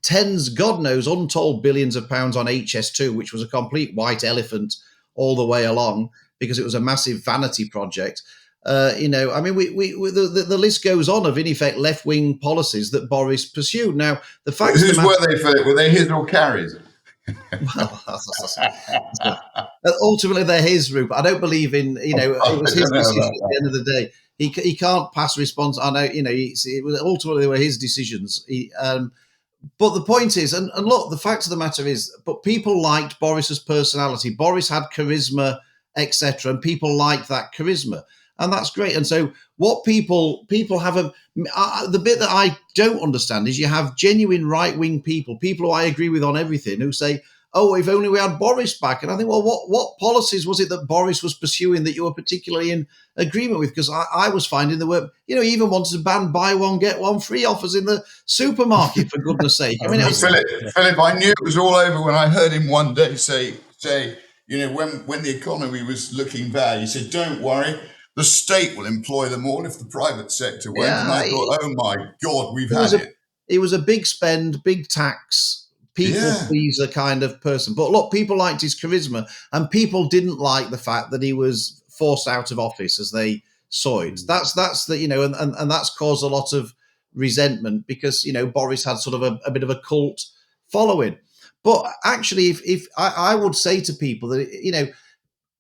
S2: tens, God knows, untold billions of pounds on HS2, which was a complete white elephant all the way along because it was a massive vanity project. You know, I mean, the list goes on of, in effect, left-wing policies that Boris pursued. Now, the fact
S3: were they his or Carrie's?
S2: Well, ultimately they're his, Rupert. I don't believe in, you know, it was his decision at the end of the day. He can't pass response. I know, you know, it was ultimately they were his decisions. But the point is, and look, the fact of the matter is, but people liked Boris's personality. Boris had charisma, etc., and people liked that charisma. And that's great. And so what people have the bit that I don't understand is you have genuine right-wing people who I agree with on everything, who say, oh, if only we had Boris back. And I think, well, what policies was it that Boris was pursuing that you were particularly in agreement with? Because I was finding there were, you know, he even wanted to ban buy one, get one free offers in the supermarket, for goodness sake. I mean,
S3: Philip, I knew it was all over when I heard him one day say, you know, when the economy was looking bad, he said, don't worry, the state will employ them all if the private sector won't. Yeah, and I thought, oh my God, we've had it.
S2: He was a big spend, big tax, people pleaser kind of person. But look, people liked his charisma, and people didn't like the fact that he was forced out of office as they saw it. That's the, you know, and that's caused a lot of resentment because, you know, Boris had sort of a bit of a cult following. But actually, if I would say to people that, you know,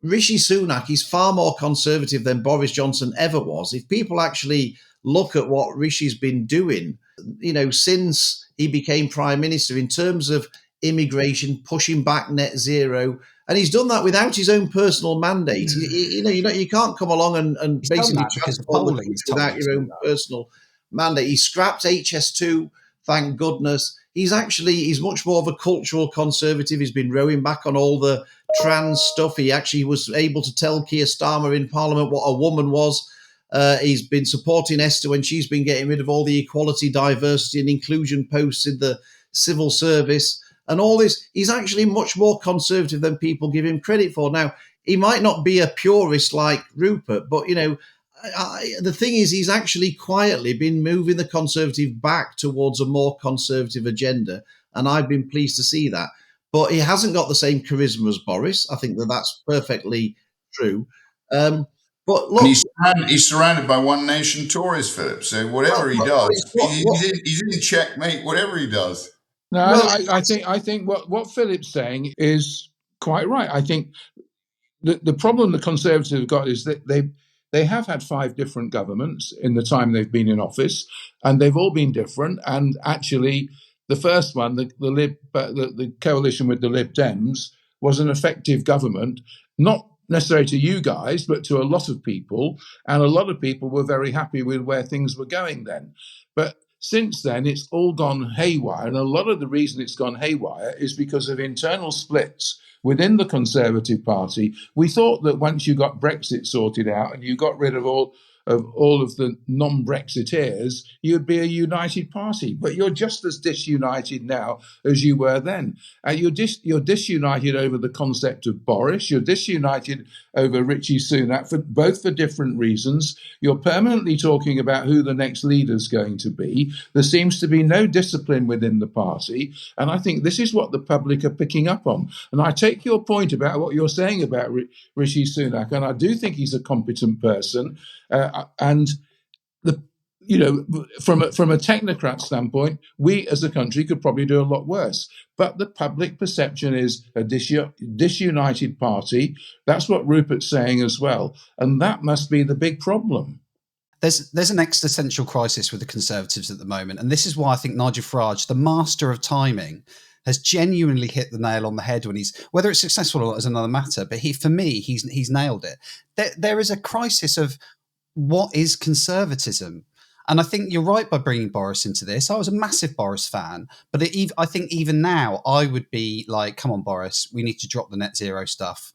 S2: Rishi Sunak is far more conservative than Boris Johnson ever was. If people actually look at what Rishi's been doing, you know, since he became prime minister in terms of immigration, pushing back net zero, and he's done that without his own personal mandate. You can't come along and basically transform the country without your own personal mandate. He scrapped HS2 thank goodness. He's much more of a cultural conservative. He's been rowing back on all the trans stuff. He actually was able to tell Keir Starmer in Parliament what a woman was. He's been supporting Esther when she's been getting rid of all the equality, diversity and inclusion posts in the civil service and all this. He's actually much more conservative than people give him credit for. Now, he might not be a purist like Rupert, but, the thing is, he's actually quietly been moving the Conservative back towards a more conservative agenda, and I've been pleased to see that. But he hasn't got the same charisma as Boris. I think that's perfectly true. But look,
S3: and he's surrounded by one nation Tories, Philip. So whatever he does, he's in checkmate. Whatever he does.
S1: No, I think what Philip's saying is quite right. I think the problem the Conservatives have got is that they have had 5 different governments in the time they've been in office, and they've all been different. And actually, the first one, the coalition with the Lib Dems, was an effective government, not necessarily to you guys, but to a lot of people. And a lot of people were very happy with where things were going then. But since then, it's all gone haywire. And a lot of the reason it's gone haywire is because of internal splits within the Conservative Party. We thought that once you got Brexit sorted out and you got rid of all of the non-Brexiteers, you'd be a united party. But you're just as disunited now as you were then. You're disunited over the concept of Boris. You're disunited over Richie Sunak, both for different reasons. You're permanently talking about who the next leader's going to be. There seems to be no discipline within the party. And I think this is what the public are picking up on. And I take your point about what you're saying about Rishi Sunak, and I do think he's a competent person. And from a technocrat standpoint, we as a country could probably do a lot worse. But the public perception is a disunited party. That's what Rupert's saying as well, and that must be the big problem.
S4: There's an existential crisis with the Conservatives at the moment, and this is why I think Nigel Farage, the master of timing, has genuinely hit the nail on the head when whether it's successful or not is another matter. But for me, he's nailed it. There is a crisis of what is conservatism. And I think you're right by bringing Boris into this. I was a massive Boris fan, but I think even now I would be like, come on, Boris, we need to drop the net zero stuff.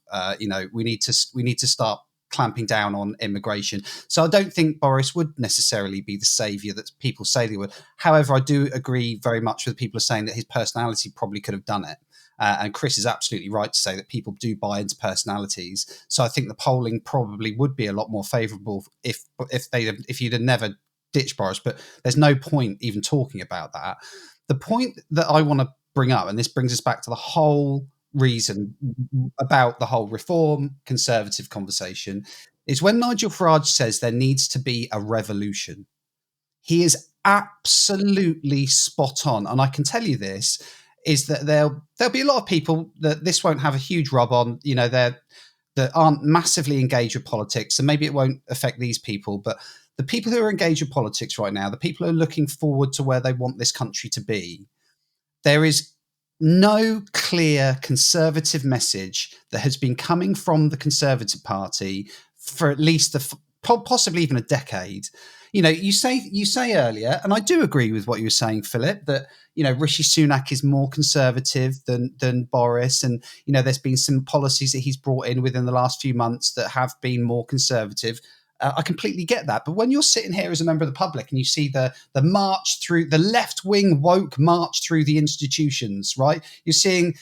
S4: We need to start clamping down on immigration. So I don't think Boris would necessarily be the saviour that people say they would. However, I do agree very much with people saying that his personality probably could have done it. And Chris is absolutely right to say that people do buy into personalities. So I think the polling probably would be a lot more favourable if you'd have never ditched Boris. But there's no point even talking about that. The point that I want to bring up, and this brings us back to the whole reason about the whole reform conservative conversation, is when Nigel Farage says there needs to be a revolution. He is absolutely spot on. And I can tell you this, is that there'll be a lot of people that this won't have a huge rub on, that aren't massively engaged with politics, and maybe it won't affect these people, but the people who are engaged with politics right now, the people who are looking forward to where they want this country to be, there is no clear conservative message that has been coming from the Conservative Party for at least possibly even a decade. You say earlier, and I do agree with what you were saying, Philip, that Rishi Sunak is more conservative than Boris, and there's been some policies that he's brought in within the last few months that have been more conservative. I completely get that, but when you're sitting here as a member of the public and you see the march through the left-wing woke march through the institutions, right? You're seeing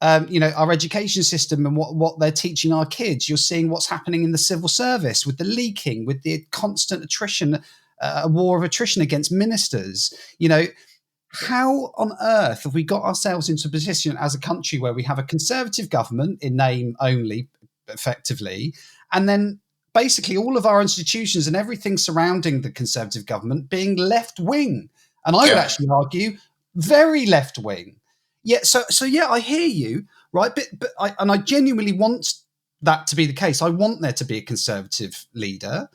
S4: our education system and what they're teaching our kids. You're seeing what's happening in the civil service with the leaking, with the constant attrition, a war of attrition against ministers. How on earth have we got ourselves into a position as a country where we have a conservative government in name only, effectively, and then basically all of our institutions and everything surrounding the Conservative government being left-wing? And I would actually argue very left-wing. Yeah, so yeah, I hear you, right? But I genuinely want that to be the case. I want there to be a Conservative leader,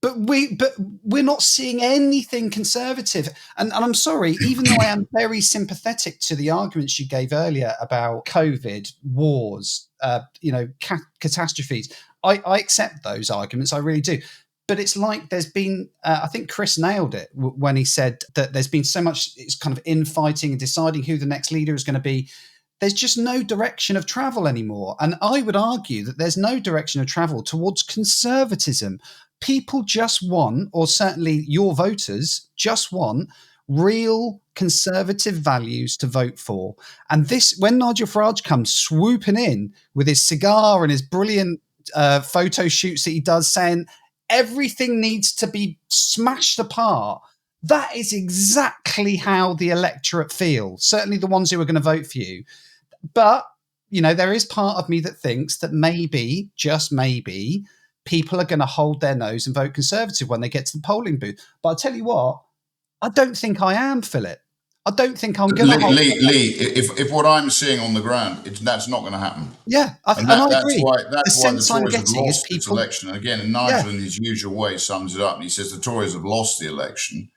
S4: but we're not seeing anything conservative. And I'm sorry, even though I am very sympathetic to the arguments you gave earlier about COVID, wars, catastrophes, I accept those arguments. I really do. But it's like there's been, I think Chris nailed it when he said that there's been so much, it's kind of infighting and deciding who the next leader is going to be. There's just no direction of travel anymore. And I would argue that there's no direction of travel towards conservatism. People just want, or certainly your voters just want, real conservative values to vote for. And this, when Nigel Farage comes swooping in with his cigar and his brilliant photo shoots that he does, saying everything needs to be smashed apart, that is exactly how the electorate feel, certainly the ones who are going to vote for you. But, you know, there is part of me that thinks that maybe, just maybe, people are going to hold their nose and vote Conservative when they get to the polling booth. But I'll tell you what, I don't think I am, Philip. I don't think I'm going to hold...
S3: Lee, if what I'm seeing on the ground, that's not going to happen.
S4: Yeah, I agree.
S3: That's why the Tories have lost this
S4: people...
S3: election. And again, Nigel, in his usual way, sums it up. And he says the Tories have lost the election.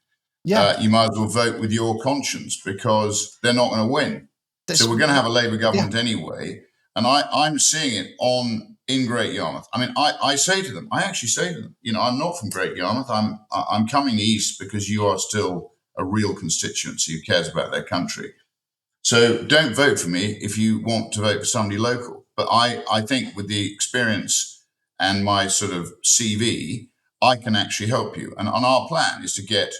S4: Yeah.
S3: You might as well vote with your conscience because they're not going to win. So we're going to have a Labour government anyway. And I'm seeing it in Great Yarmouth. I mean, I actually say to them, you know, I'm not from Great Yarmouth. I'm coming east because you are still a real constituency who cares about their country. So don't vote for me if you want to vote for somebody local. But I think with the experience and my sort of CV, I can actually help you. And our plan is to get,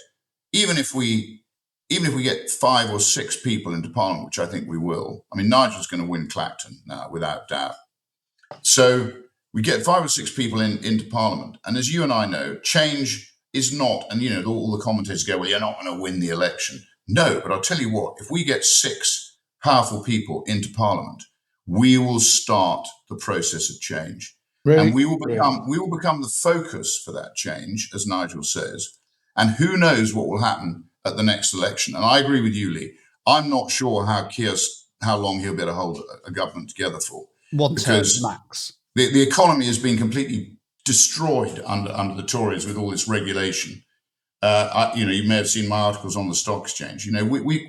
S3: even if we get 5 or 6 people into Parliament, which I think we will. I mean, Nigel's going to win Clacton now, without doubt. So we get 5 or 6 people into Parliament. And as you and I know, change is not, and, you know, all the commentators go, well, you're not going to win the election. No, but I'll tell you what, if we get 6 powerful people into Parliament, we will start the process of change. Really? And we will become the focus for that change, as Nigel says. And who knows what will happen at the next election. And I agree with you, Lee. I'm not sure how long he'll be able to hold a government together for.
S4: One term max.
S3: The economy has been completely destroyed under the Tories with all this regulation. You know, you may have seen my articles on the stock exchange. You know,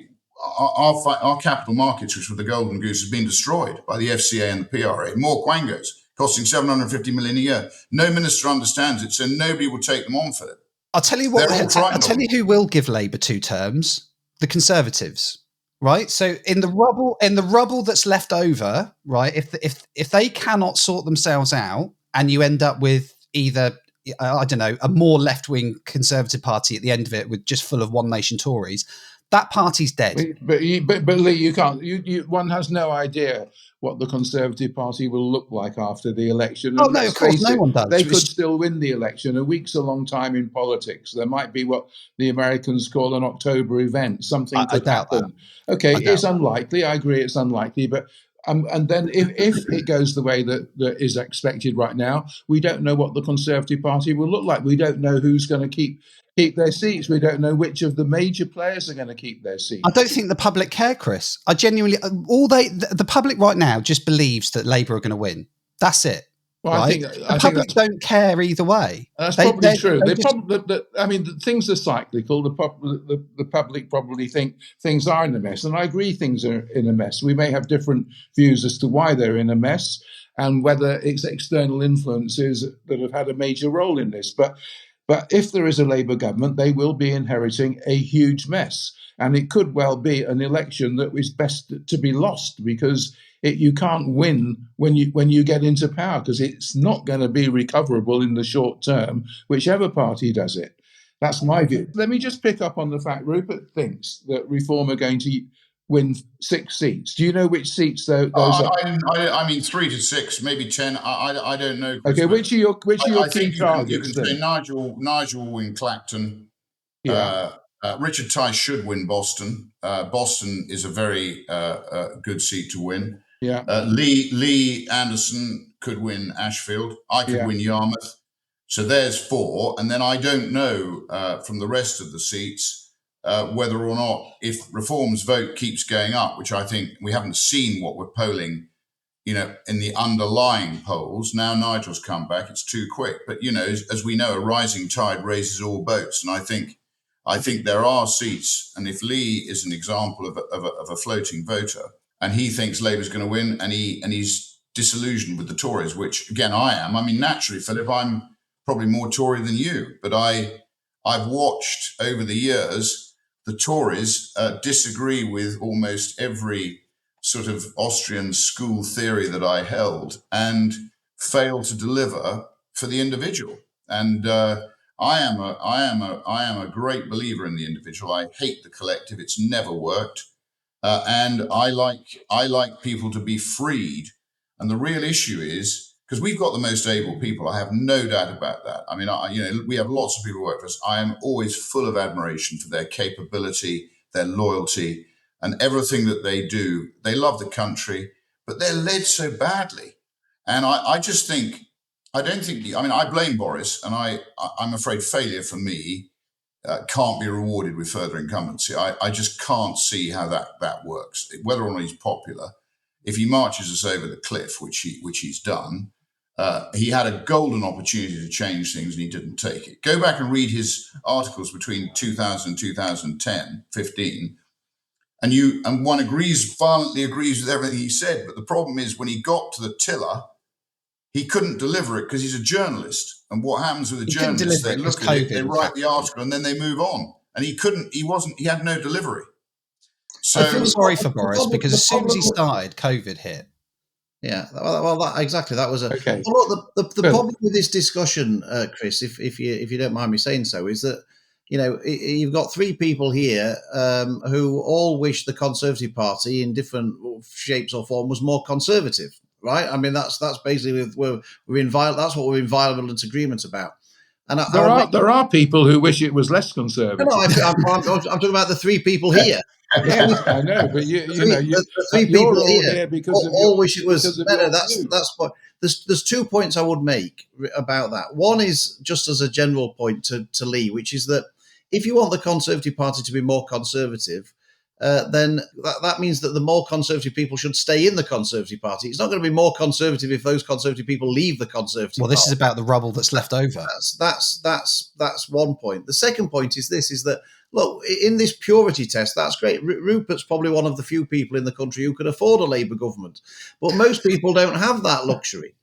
S3: our capital markets, which were the golden goose, has been destroyed by the FCA and the PRA. More quangos, costing 750 million a year. No minister understands it, so nobody will take them on for it.
S4: I'll tell you what. I'll tell you who will give Labour 2 terms: the Conservatives. Right. So in the rubble that's left over, right? If they cannot sort themselves out, and you end up with either, I don't know, a more left-wing Conservative Party at the end of it, with just full of One Nation Tories, that party's dead.
S1: But Lee, you can't. One has no idea what the Conservative Party will look like after the election.
S4: Oh, no, of course, no one does.
S1: They could still win the election. A week's a long time in politics. There might be what the Americans call an October event. Something could happen. Okay, it's unlikely. I agree it's unlikely. But and then if it goes the way that is expected right now, we don't know what the Conservative Party will look like. We don't know who's going to keep their seats. We don't know which of the major players are going to keep their seats.
S4: I don't think the public care, Chris. I genuinely, the public right now just believes that Labour are going to win. That's it.
S1: Well,
S4: right? The public don't care either way.
S1: That's probably true. I mean, things are cyclical. The public probably think things are in a mess, and I agree things are in a mess. We may have different views as to why they're in a mess and whether it's external influences that have had a major role in this. But if there is a Labour government, they will be inheriting a huge mess. And it could well be an election that is best to be lost, because you can't win when you get into power, because it's not going to be recoverable in the short term, whichever party does it. That's my view. Let me just pick up on the fact Rupert thinks that Reform are going to win 6 seats. Do you know which seats those are?
S3: I mean, 3 to 6, maybe 10. I don't know.
S1: Okay, which are your key targets?
S3: You can say Nigel will win Clacton.
S1: Yeah.
S3: Richard Tice should win Boston. Boston is a very good seat to win.
S1: Yeah.
S3: Lee Anderson could win Ashfield. I could win Yarmouth. So there's 4. And then I don't know from the rest of the seats whether or not, if Reform's vote keeps going up, which I think we haven't seen what we're polling, you know, in the underlying polls. Now Nigel's come back, it's too quick. But, you know, as we know, a rising tide raises all boats. And I think there are seats. And if Lee is an example of a floating voter, and he thinks Labour's going to win, and he's disillusioned with the Tories, which again I am. I mean, naturally, Philip, probably more Tory than you, but I've watched over the years the Tories disagree with almost every sort of Austrian school theory that I held and fail to deliver for the individual. And I am a great believer in the individual. I hate the collective. It's never worked. And I like people to be freed. And the real issue is, because we've got the most able people, I have no doubt about that. I mean, we have lots of people who work for us. I am always full of admiration for their capability, their loyalty, and everything that they do. They love the country, but they're led so badly. And I just think, I blame Boris, and I'm afraid failure for me can't be rewarded with further incumbency. I just can't see how that works. Whether or not he's popular, if he marches us over the cliff, which he's done, he had a golden opportunity to change things and he didn't take it. Go back and read his articles between 2000 and 2010, 15, and one violently agrees with everything he said. But the problem is when he got to the tiller, he couldn't deliver it because he's a journalist. And what happens with a journalist, they look at it, they write the article, and then they move on. And he had no delivery. So
S4: I feel sorry for Boris because as soon as he started, COVID hit.
S2: Yeah, well, exactly. That was
S1: okay.
S2: Well, look, the problem with this discussion, Chris, if you don't mind me saying so, is that you've got three people here who all wish the Conservative Party in different shapes or form was more conservative. Right, I mean that's basically that's what we're in violent agreement about. And
S1: there are people who wish it was less conservative.
S2: No, I'm talking about the three people here.
S1: Yes, I know, but you're all here because
S2: all wish it was better. That's what. There's 2 points I would make about that. One is just as a general point to Lee, which is that if you want the Conservative Party to be more conservative, then that means that the more conservative people should stay in the Conservative Party. It's not going to be more conservative if those conservative people leave the Conservative Party.
S4: Well, this is about the rubble that's left over.
S2: That's one point. The second point is this: is that look, in this purity test, that's great. Rupert's probably one of the few people in the country who can afford a Labour government, but most people don't have that luxury.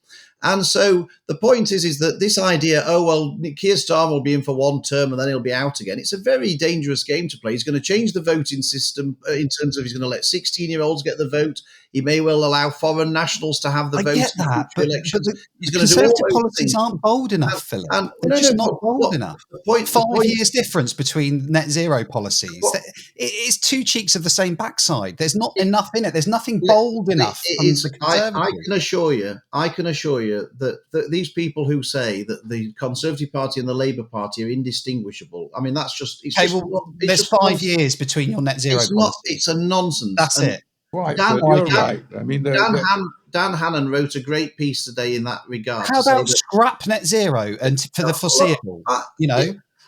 S2: And so the point is that this idea, Keir Starmer will be in for one term and then he'll be out again. It's a very dangerous game to play. He's going to change the voting system in terms of he's going to let 16-year-olds get the vote. He may well allow foreign nationals to have the vote.
S4: I get that, but
S2: the
S4: Conservative policies aren't bold enough, Philip. They're just not bold enough. 5 years difference between net zero policies. It's two cheeks of the same backside. There's not enough in it. There's nothing bold enough.
S2: I can assure you that these people who say that the Conservative Party and the Labour Party are indistinguishable, I mean, that's just...
S4: there's 5 years between your net zero policy.
S2: It's a nonsense.
S4: That's it.
S1: Right, you're right. I mean,
S2: Dan Hannan wrote a great piece today in that regard.
S4: How about scrap net zero and for the foreseeable?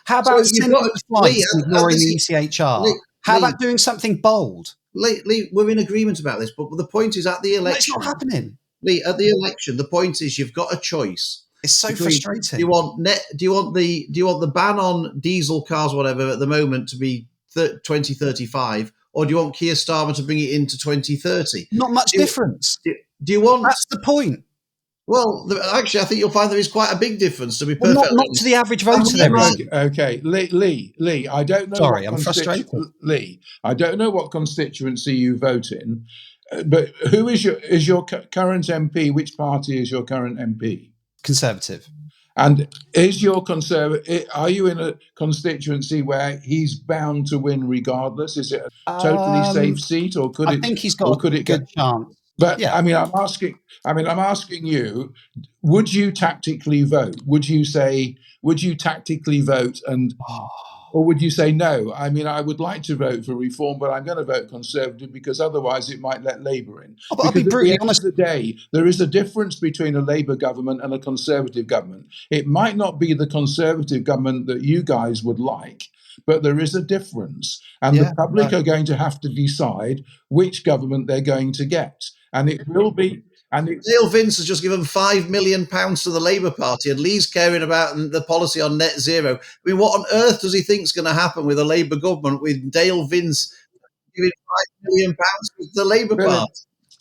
S4: How about sending the flights and ignoring the ECHR? How about doing something bold?
S2: Lee, we're in agreement about this, but the point is at the election...
S4: It's not happening.
S2: Lee, at the election, the point is you've got a choice.
S4: It's so frustrating.
S2: Do you want the ban on diesel cars, whatever, at the moment to be 2035, or do you want Keir Starmer to bring it into 2030?
S4: Not much difference.
S2: Do you want?
S4: That's the point.
S2: Well, actually, I think you'll find there is quite a big difference. To be perfect,
S4: not to the average voter. There is.
S1: Okay, Lee. I don't know.
S4: Sorry, I'm frustrated.
S1: Lee, I don't know what constituency you vote in, but who is your current MP? Which party is your current MP?
S4: Conservative.
S1: And is your are you in a constituency where he's bound to win regardless? Is it a totally safe seat, or could
S4: I think he's got a good chance.
S1: But yeah. I'm asking you, would you tactically vote? Would you tactically vote or would you say no? I mean, I would like to vote for reform, but I'm going to vote Conservative because otherwise it might let Labour in.
S4: But I'll be brutally honest.
S1: At the end of the day, there is a difference between a Labour government and a Conservative government. It might not be the Conservative government that you guys would like, but there is a difference. And the public are going to have to decide which government they're going to get. And it will be...
S2: Dale Vince has just given £5 million to the Labour Party, and Lee's caring about the policy on net zero. I mean, what on earth does he think is going to happen with a Labour government with Dale Vince giving £5 million to the Labour Party?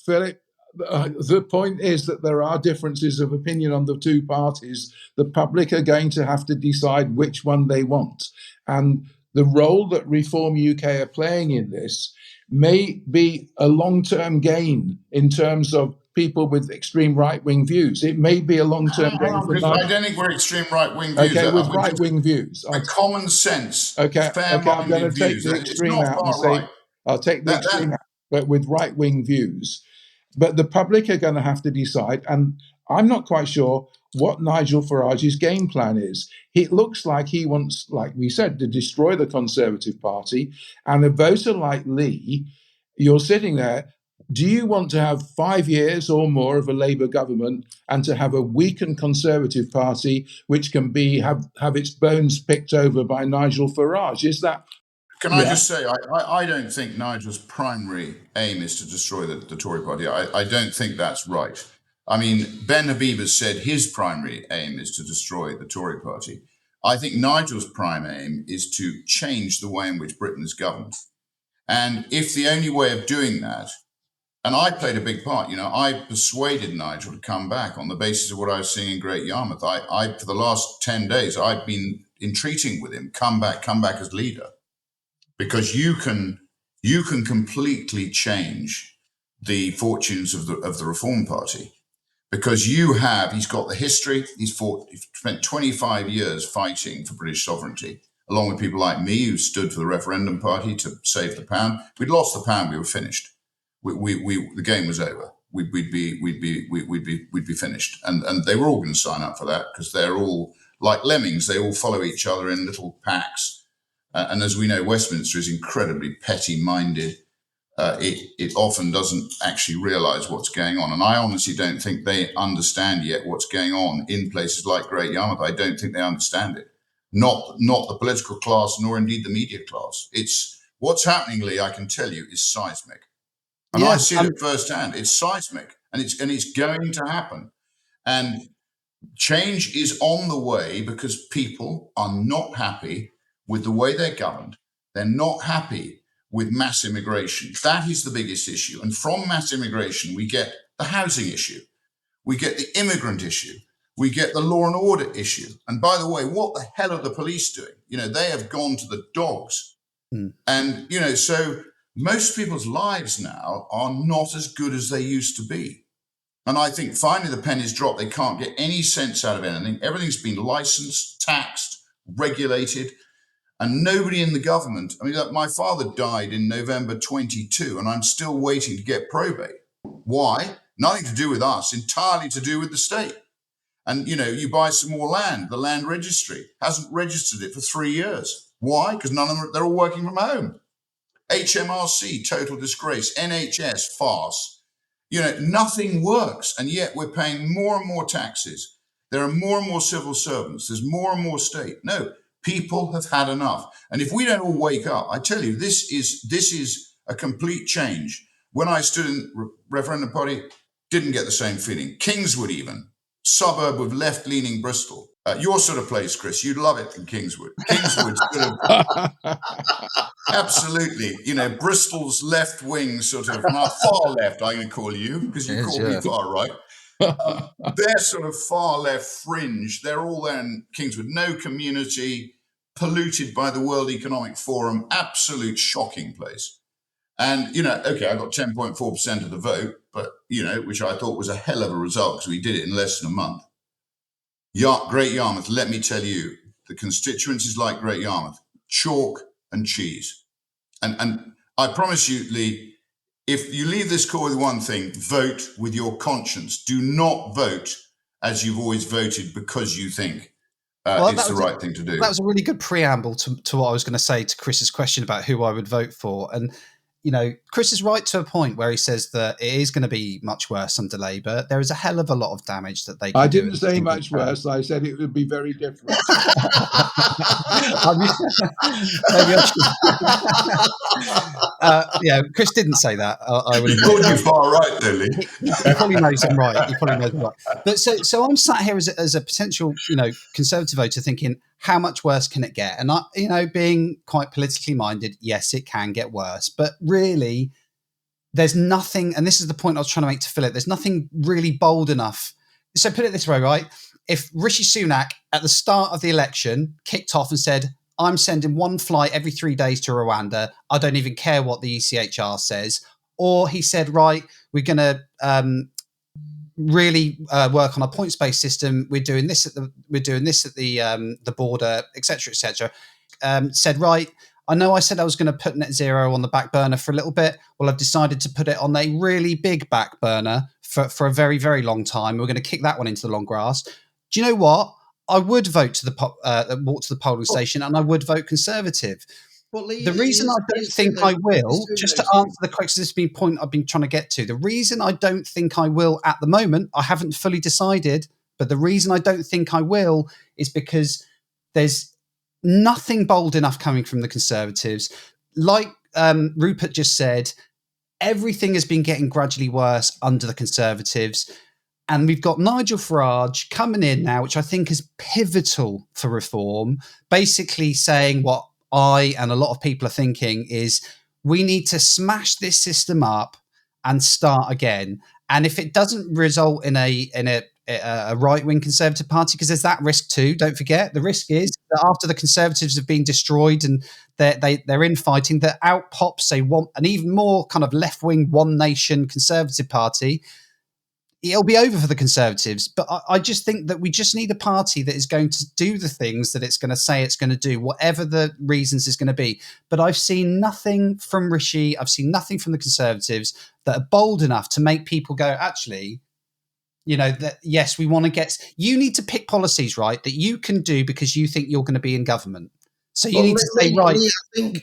S1: Philip, the point is that there are differences of opinion on the two parties. The public are going to have to decide which one they want. And the role that Reform UK are playing in this may be a long-term gain in terms of people with extreme right-wing views. It may be a long-term
S3: Hang
S1: gain
S3: on,
S1: for
S3: because I don't think we're extreme right-wing views.
S1: Okay, with
S3: We're just
S1: right-wing views.
S3: a common sense,
S1: Okay, I'm going to
S3: fair-minded
S1: take
S3: views.
S1: the
S3: It's
S1: extreme
S3: not
S1: out and
S3: far
S1: say,
S3: right.
S1: I'll take the extreme out, but with right-wing views. But the public are going to have to decide, and I'm not quite sure what Nigel Farage's game plan is. It looks like he wants, like we said, to destroy the Conservative Party, and a voter like Lee, you're sitting there, do you want to have 5 years or more of a Labour government and to have a weakened Conservative Party which can have its bones picked over by Nigel Farage? Is that...
S3: Can I just say, I don't think Nigel's primary aim is to destroy the Tory party. I don't think that's right. I mean, Ben Habib has said his primary aim is to destroy the Tory party. I think Nigel's prime aim is to change the way in which Britain is governed. And if the only way of doing that, and I played a big part, I persuaded Nigel to come back on the basis of what I was seeing in Great Yarmouth. I for the last 10 days, I've been entreating with him, come back as leader. Because you can completely change the fortunes of the Reform Party, because he's got the history. He's spent 25 years fighting for British sovereignty, along with people like me who stood for the referendum party to save the pound. We'd lost the pound, we were finished. The game was over. We'd be finished, and they were all going to sign up for that because they're all like lemmings. They all follow each other in little packs. And as we know, Westminster is incredibly petty-minded. It often doesn't actually realise what's going on. And I honestly don't think they understand yet what's going on in places like Great Yarmouth. I don't think they understand it. Not the political class, nor indeed the media class. It's what's happening, Lee, I can tell you, is seismic. And I see it firsthand. It's seismic, and it's going to happen. And change is on the way because people are not happy with the way they're governed. They're not happy with mass immigration. That is the biggest issue. And from mass immigration, we get the housing issue. We get the immigrant issue. We get the law and order issue. And by the way, what the hell are the police doing? They have gone to the dogs. And, so most people's lives now are not as good as they used to be. And I think finally the penny's dropped. They can't get any sense out of anything. Everything's been licensed, taxed, regulated. And nobody in the government, my father died in November 22, and I'm still waiting to get probate. Why? Nothing to do with us, entirely to do with the state. And, you buy some more land, the land registry hasn't registered it for 3 years. Why? Because none of them, they're all working from home. HMRC, total disgrace. NHS, farce. Nothing works. And yet we're paying more and more taxes. There are more and more civil servants. There's more and more state. No. People have had enough. And if we don't all wake up, I tell you, this is a complete change. When I stood in referendum party, didn't get the same feeling. Kingswood even, suburb of left-leaning Bristol. Your sort of place, Chris, you'd love it in Kingswood. Kingswood sort of, absolutely, Bristol's left-wing sort of, far left, I'm going to call you, because you call me far right. They're sort of far left fringe. They're all there in Kingswood. No community, polluted by the World Economic Forum. Absolute shocking place. And, okay, I got 10.4% of the vote, but, which I thought was a hell of a result because we did it in less than a month. Great Yarmouth, let me tell you, the constituencies like Great Yarmouth, chalk and cheese. And I promise you, Lee, if you leave this call with one thing, vote with your conscience. Do not vote as you've always voted because you think it's the right thing to do.
S4: That was a really good preamble to what I was going to say to Chris's question about who I would vote for. And, Chris is right to a point where he says that it is going to be much worse under Labour. There is a hell of a lot of damage that they can do.
S1: I didn't say much worse. I said it would be very different.
S4: Maybe I should. Chris didn't say that. I would.
S3: He called you far right, though, Lee.
S4: He probably knows I'm right. But so I'm sat here as a potential, Conservative voter thinking, how much worse can it get? And I, being quite politically minded, yes, it can get worse. But really, there's nothing, and this is the point I was trying to make to Philip, there's nothing really bold enough. So put it this way, right? If Rishi Sunak at the start of the election kicked off and said, I'm sending one flight every 3 days to Rwanda, I don't even care what the ECHR says, or he said, right, we're going to really work on a points-based system. We're doing this at the border, etc., said, right, I know I said I was going to put net zero on the back burner for a little bit. Well, I've decided to put it on a really big back burner for a very, very long time. We're going to kick that one into the long grass. Do you know what? I would vote walk to the polling station, and I would vote Conservative.
S2: Well, Lee,
S4: the reason I don't think I will, just to answer the question, this has been a point I've been trying to get to. The reason I don't think I will at the moment, I haven't fully decided, but the reason I don't think I will is because there's nothing bold enough coming from the Conservatives. Like Rupert just said, everything has been getting gradually worse under the Conservatives. And we've got Nigel Farage coming in now, which I think is pivotal for reform, basically saying what I and a lot of people are thinking is we need to smash this system up and start again. And if it doesn't result in a right-wing Conservative Party, because there's that risk too, don't forget, the risk is that after the Conservatives have been destroyed and they're infighting, that out pops an even more kind of left-wing One Nation Conservative Party. It'll be over for the Conservatives, but I just think that we just need a party that is going to do the things that it's going to say it's going to do, whatever the reasons is going to be. But I've seen nothing from Rishi, I've seen nothing from the Conservatives that are bold enough to make people go, actually, you know, that yes, we want to get... You need to pick policies, right, that you can do because you think you're going to be in government. So you need to say, right,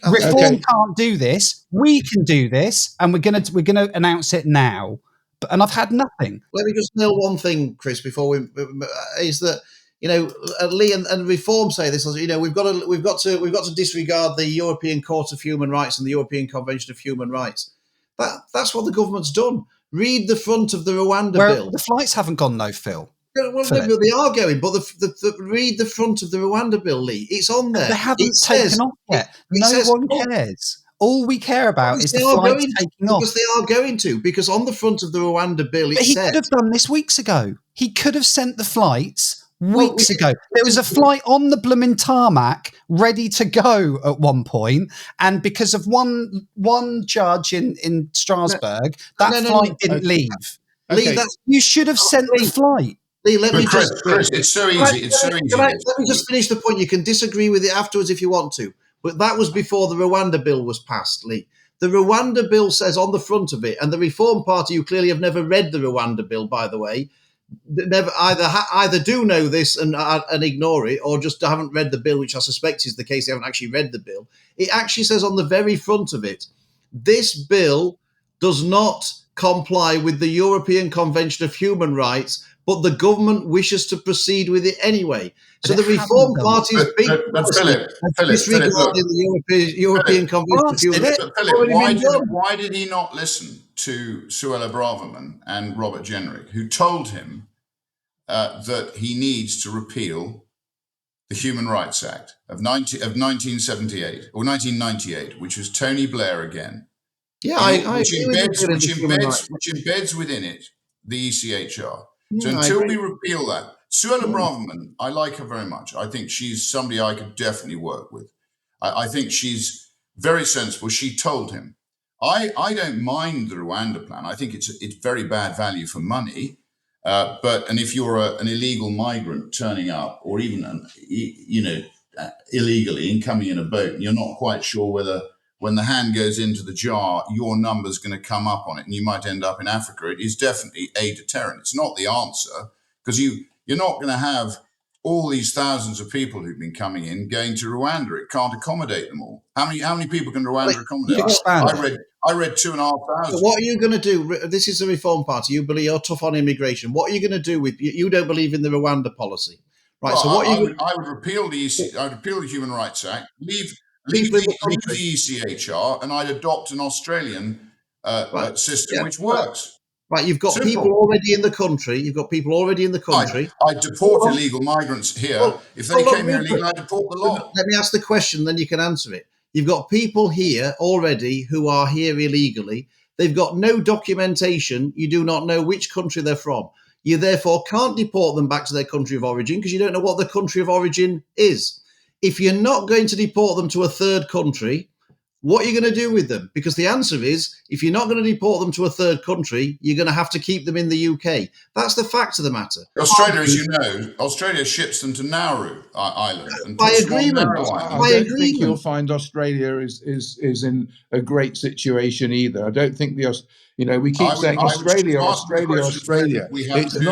S4: reform can't do this, we can do this, and we're going to announce it now. And I've had nothing.
S2: Let me just nail one thing, Chris, before we is that, you know, Lee and Reform say this. You know, we've got to disregard the European Court of Human Rights and the European Convention of Human Rights. That's what the government's done. Read the front of the Rwanda bill.
S4: The flights haven't gone, no, Phil.
S2: Well, they are going, but read the front of the Rwanda bill, Lee. It's on there.
S4: They haven't taken off yet. No one cares. All we care about is the flights taking off.
S2: Because they are going to. Because on the front of the Rwanda bill,
S4: he could have done this weeks ago. He could have sent the flights weeks ago. There was a flight on the blooming tarmac ready to go at one point, and because of one judge in Strasbourg, that flight didn't leave.
S2: Lee,
S4: you should have sent the flight.
S2: Lee,
S3: Chris, it's so easy. It's so easy.
S2: Let me just finish the point. You can disagree with it afterwards if you want to. But that was before the Rwanda bill was passed, Lee. The Rwanda bill says on the front of it, and the Reform Party, who clearly have never read the Rwanda bill, by the way, never either do know this and ignore it, or just haven't read the bill, which I suspect is the case. They haven't actually read the bill. It actually says on the very front of it, this bill does not comply with the European Convention of Human Rights, but the government wishes to proceed with it anyway. So the Reform Party's big disregarding the European Convention of Human Rights.
S3: Philip, why did he not listen to Suella Braverman and Robert Jenrick, who told him that he needs to repeal the Human Rights Act of 1978 or 1998, which was Tony Blair again?
S2: Yeah,
S3: which embeds within it the ECHR. So until we repeal that, Suella Braverman, I like her very much. I think she's somebody I could definitely work with. I think she's very sensible. She told him, I don't mind the Rwanda plan. I think it's very bad value for money. And if you're an illegal migrant turning up, or even illegally and coming in a boat, and you're not quite sure whether when the hand goes into the jar, your number's going to come up on it and you might end up in Africa, it is definitely a deterrent. It's not the answer, because you're not going to have all these thousands of people who've been coming in going to Rwanda. It can't accommodate them all. How many people can Rwanda accommodate? I read 2,500.
S2: What are you going to do? This is the Reform Party. You believe you're tough on immigration. What are you going to do with you? Don't believe in the Rwanda policy, right?
S3: Well,
S2: so what
S3: I would repeal the Human Rights Act. Leave the ECHR, and I'd adopt an Australian system which works.
S2: Right, you've got people already in the country.
S3: I'd deport illegal migrants here. If they came here illegally, I'd deport the lot.
S2: Let me ask the question, then you can answer it. You've got people here already who are here illegally. They've got no documentation. You do not know which country they're from. You therefore can't deport them back to their country of origin because you don't know what the country of origin is. If you're not going to deport them to a third country, what are you going to do with them? Because the answer is, if you're not going to deport them to a third country, you're going to have to keep them in the UK. That's the fact of the matter.
S3: Australia, as you know, Australia ships them to Nauru Island and
S2: By
S3: puts them on
S2: agreement.
S3: Nauru
S1: I
S3: Island.
S1: don't think you'll find Australia is in a great situation either. I don't think we keep saying Australia.
S3: We have to do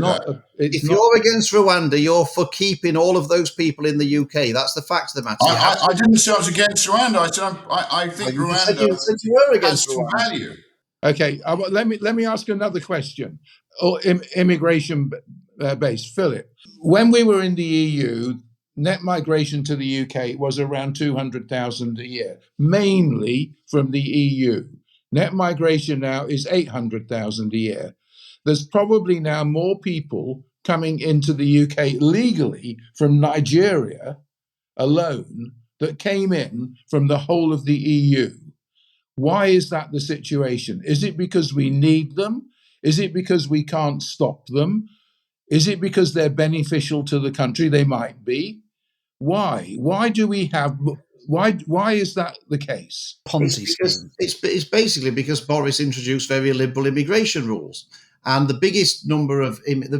S3: that.
S2: If you're against Rwanda, you're for keeping all of those people in the UK. That's the fact of the matter.
S3: I didn't say I was against Rwanda. I said I think Rwanda
S2: said you were against
S3: has some
S2: Rwanda.
S3: value.
S1: Okay, let me ask another question. Immigration based, Philip. When we were in the EU, net migration to the UK was around 200,000 a year, mainly from the EU. Net migration now is 800,000 a year. There's probably now more people coming into the UK legally from Nigeria alone that came in from the whole of the EU. Why is that the situation? Is it because we need them? Is it because we can't stop them? Is it because they're beneficial to the country? They might be. Why? Why do we have? Why is that the case?
S4: Ponzi scheme.
S2: It's basically because Boris introduced very liberal immigration rules, and the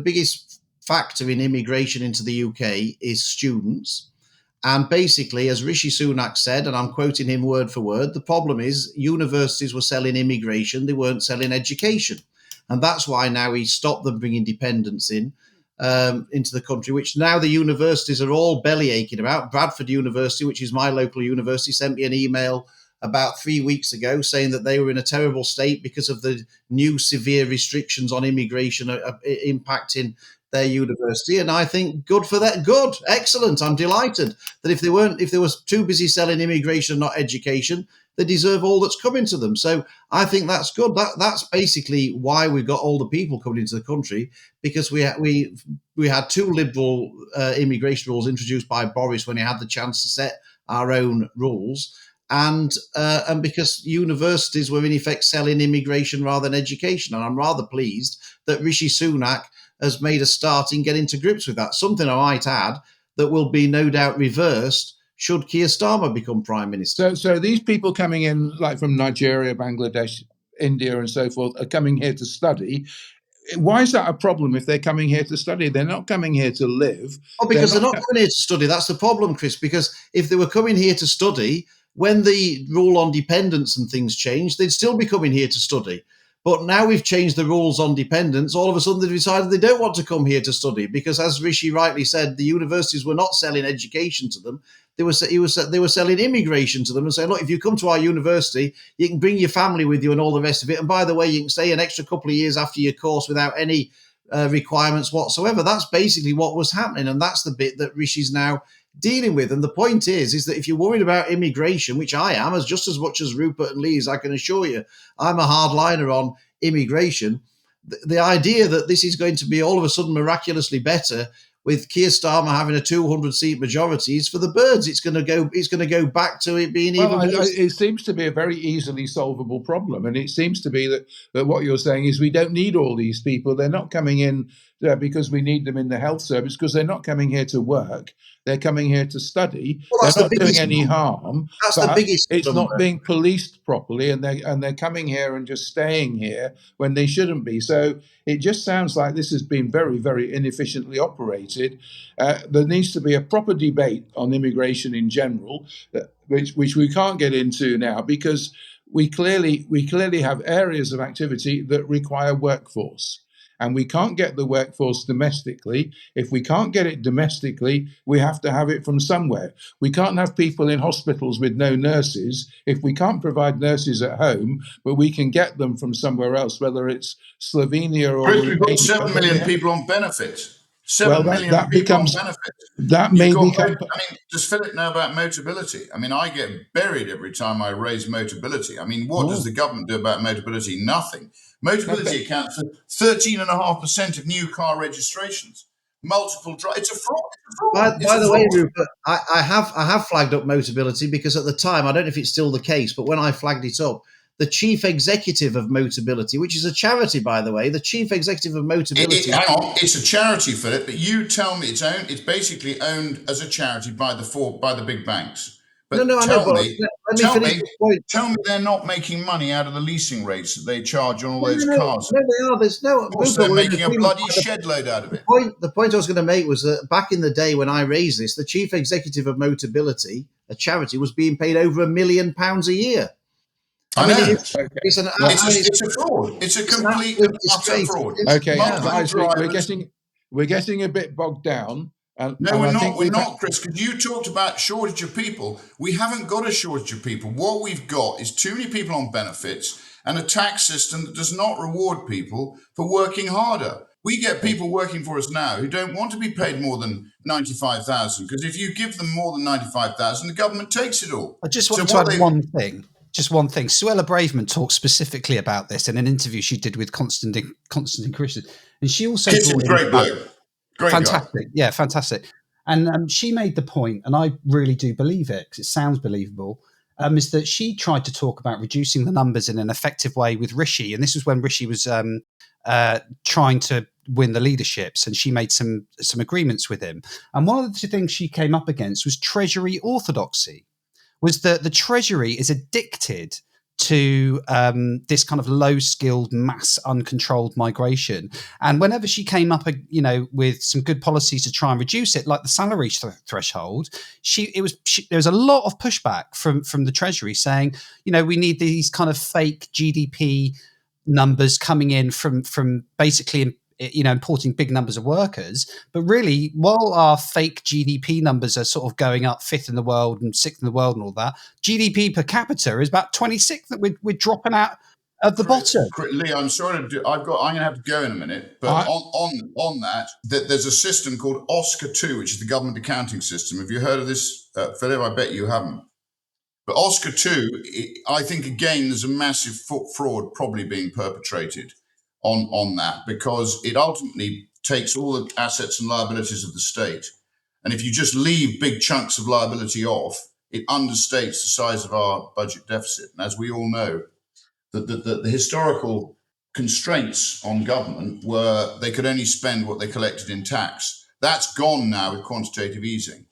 S2: biggest factor in immigration into the UK is students. And basically, as Rishi Sunak said, and I'm quoting him word for word, the problem is universities were selling immigration, they weren't selling education. And that's why now he stopped them bringing dependents into the country, which now the universities are all belly aching about. Bradford University, which is my local university, sent me an email about 3 weeks ago saying that they were in a terrible state because of the new severe restrictions on immigration impacting their university. And I think good for that. Good, excellent. I'm delighted that if they were too busy selling immigration, not education, they deserve all that's coming to them. So I think that's good. That's basically why we've got all the people coming into the country, because we had too liberal immigration rules introduced by Boris when he had the chance to set our own rules. And because universities were in effect selling immigration rather than education. And I'm rather pleased that Rishi Sunak has made a start in getting to grips with that. Something I might add that will be no doubt reversed should Keir Starmer become Prime Minister.
S1: So these people coming in, like from Nigeria, Bangladesh, India and so forth, are coming here to study. Why is that a problem if they're coming here to study? They're not coming here to live.
S2: Oh, because they're not coming here to study. That's the problem, Chris, because if they were coming here to study, when the rule on dependents and things changed, they'd still be coming here to study. But now we've changed the rules on dependents. All of a sudden, they've decided they don't want to come here to study because, as Rishi rightly said, the universities were not selling education to them. They were selling immigration to them and saying, look, if you come to our university, you can bring your family with you and all the rest of it. And by the way, you can stay an extra couple of years after your course without any requirements whatsoever. That's basically what was happening. And that's the bit that Rishi's now dealing with. And the point is that if you're worried about immigration, which I am, as just as much as Rupert and Lees, I can assure you, I'm a hardliner on immigration. The idea that this is going to be all of a sudden miraculously better with Keir Starmer having a 200-seat majority is for the birds. It's going to go back to it being even worse.
S1: It seems to be a very easily solvable problem, and it seems to be that what you're saying is we don't need all these people. They're not coming in because we need them in the health service, because they're not coming here to work. They're coming here to study.
S2: Well,
S1: they're not doing any harm.
S2: That's the biggest.
S1: It's not being policed properly, and they're coming here and just staying here when they shouldn't be. So it just sounds like this has been very, very inefficiently operated. There needs to be a proper debate on immigration in general, which we can't get into now because we clearly have areas of activity that require workforce. And we can't get the workforce domestically. If we can't get it domestically, we have to have it from somewhere. We can't have people in hospitals with no nurses if we can't provide nurses at home, but we can get them from somewhere else, whether it's Slovenia or...
S3: Chris, we've got 7 million people on benefits. 7 million people on benefits.
S1: That may become...
S3: does Philip know about Motability? I mean, I get buried every time I raise Motability. I mean, what does the government do about Motability? Nothing. Motability accounts for 13.5% of new car registrations. Multiple drive. It's a fraud.
S2: By the way, Rupert, I have flagged up Motability because at the time, I don't know if it's still the case, but when I flagged it up, the chief executive of Motability, which is a charity, by the way, the chief executive of Motability.
S3: Hang on, it's a charity, Philip, but you tell me it's basically owned as a charity by the big banks. But
S2: No, I know, but let me finish this point.
S3: Tell me they're not making money out of the leasing rates that they charge on all those cars.
S2: No, they are. There's no.
S3: Of course, they're making a bloody shed load out of it.
S2: The point I was going to make was that back in the day when I raised this, the chief executive of Motability, a charity, was being paid over £1 million a year.
S3: I know.
S2: It's
S3: a fraud. It's a complete and utter fraud.
S1: Okay, guys, we're getting a bit bogged down.
S3: No, we're not, Chris, because you talked about shortage of people. We haven't got a shortage of people. What we've got is too many people on benefits and a tax system that does not reward people for working harder. We get people working for us now who don't want to be paid more than 95,000, because if you give them more than 95,000, the government takes it all.
S4: I just want to add one thing. Just one thing. Suella Braverman talked specifically about this in an interview she did with Constantine Christian, and she also
S3: great bloke. Great
S4: fantastic.
S3: guy.
S4: Yeah, fantastic. And she made the point, and I really do believe it because it sounds believable, is that she tried to talk about reducing the numbers in an effective way with Rishi. And this was when Rishi was trying to win the leaderships, and she made some agreements with him. And one of the things she came up against was Treasury orthodoxy, was that the Treasury is addicted to this kind of low-skilled, mass, uncontrolled migration. And whenever she came up, with some good policies to try and reduce it, like the salary threshold, there was a lot of pushback from the Treasury saying, we need these kind of fake GDP numbers coming in from basically importing big numbers of workers. But really, while our fake GDP numbers are sort of going up 5th in the world and 6th in the world and all that, GDP per capita is about 26th, that we're dropping out at the bottom.
S3: Lee, I'm sorry I'm going to have to go in a minute, but on that, there's a system called Oscar 2, which is the government accounting system. Have you heard of this, Philip? I bet you haven't. But Oscar 2, I think, again, there's a massive fraud probably being perpetrated on that, because it ultimately takes all the assets and liabilities of the state. And if you just leave big chunks of liability off, it understates the size of our budget deficit. And as we all know, the historical constraints on government were they could only spend what they collected in tax. That's gone now with quantitative easing.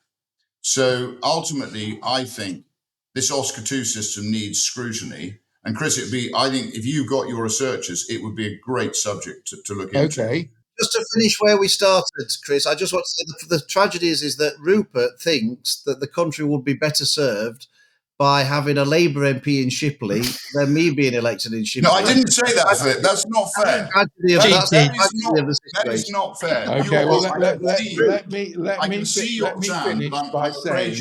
S3: So ultimately, I think this Oscar 2 system needs scrutiny. And Chris, I think if you got your researchers, it would be a great subject to look into.
S1: Okay.
S2: Just to finish where we started, Chris, I just want to say the tragedy is that Rupert thinks that the country would be better served by having a Labour MP in Shipley than me being elected in Shipley.
S3: No, I didn't say that, Philip. That's not fair.
S2: That
S3: is not fair.
S1: Okay, well, let me finish by saying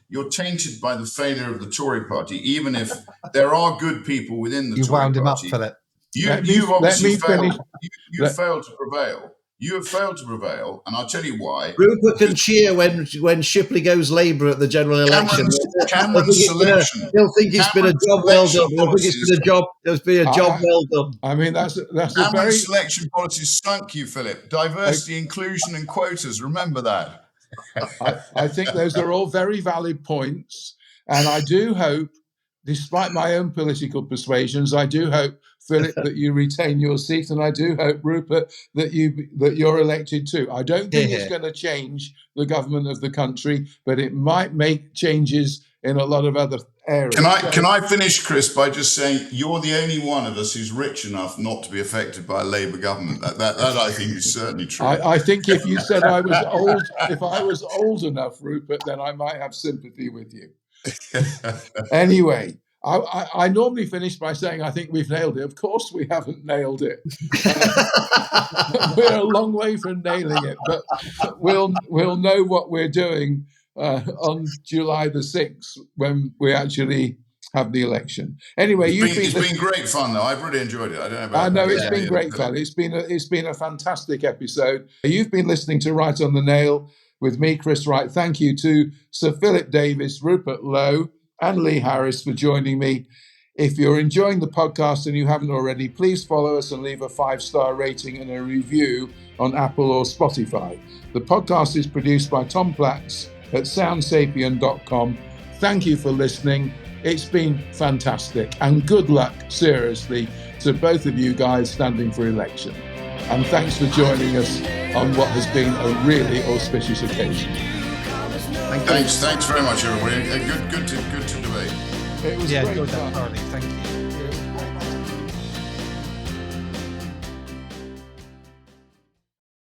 S3: you're tainted by the failure of the Tory party, even if there are good people within the Tory party.
S4: You wound him up, Philip.
S3: You've obviously failed. You've failed to prevail. You have failed to prevail, and I'll tell you why.
S2: Rupert can cheer when Shipley goes Labour at the general election.
S3: Cameron's selection.
S2: He'll think it's been a job well done. He'll think it's been a job well done.
S1: I mean, that's
S3: Cameron's
S1: a very
S3: selection policy sunk you, Philip. Diversity, inclusion, and quotas. Remember that.
S1: I think those are all very valid points, and I do hope, despite my own political persuasions, I do hope, Philip, that you retain your seat, and I do hope, Rupert, that you're elected too. I don't think it's going to change the government of the country, but it might make changes in a lot of other areas.
S3: Can I finish, Chris, by just saying you're the only one of us who's rich enough not to be affected by a Labour government. That I think is certainly true.
S1: I think if you said I was old, if I was old enough, Rupert, then I might have sympathy with you. Anyway. I normally finish by saying I think we've nailed it. Of course we haven't nailed it. We're a long way from nailing it, but we'll know what we're doing on July the 6th when we actually have the election. Anyway,
S3: it's been great fun though. I've really enjoyed it.
S1: I know it's been great fun. It's been a fantastic episode. You've been listening to Right on the Nail with me, Chris Wright. Thank you to Sir Philip Davies, Rupert Lowe, and Lee Harris for joining me. If you're enjoying the podcast and you haven't already, please follow us and leave a 5-star rating and a review on Apple or Spotify. The podcast is produced by Tom Platts at soundsapien.com. Thank you for listening. It's been fantastic, and good luck, seriously, to both of you guys standing for election. And thanks for joining us on what has been a really auspicious occasion.
S3: Thanks very much, everybody. Good to debate.
S1: It was
S4: Yeah,
S1: great
S4: good,
S1: fun.
S4: thoroughly. Thank you.
S1: It was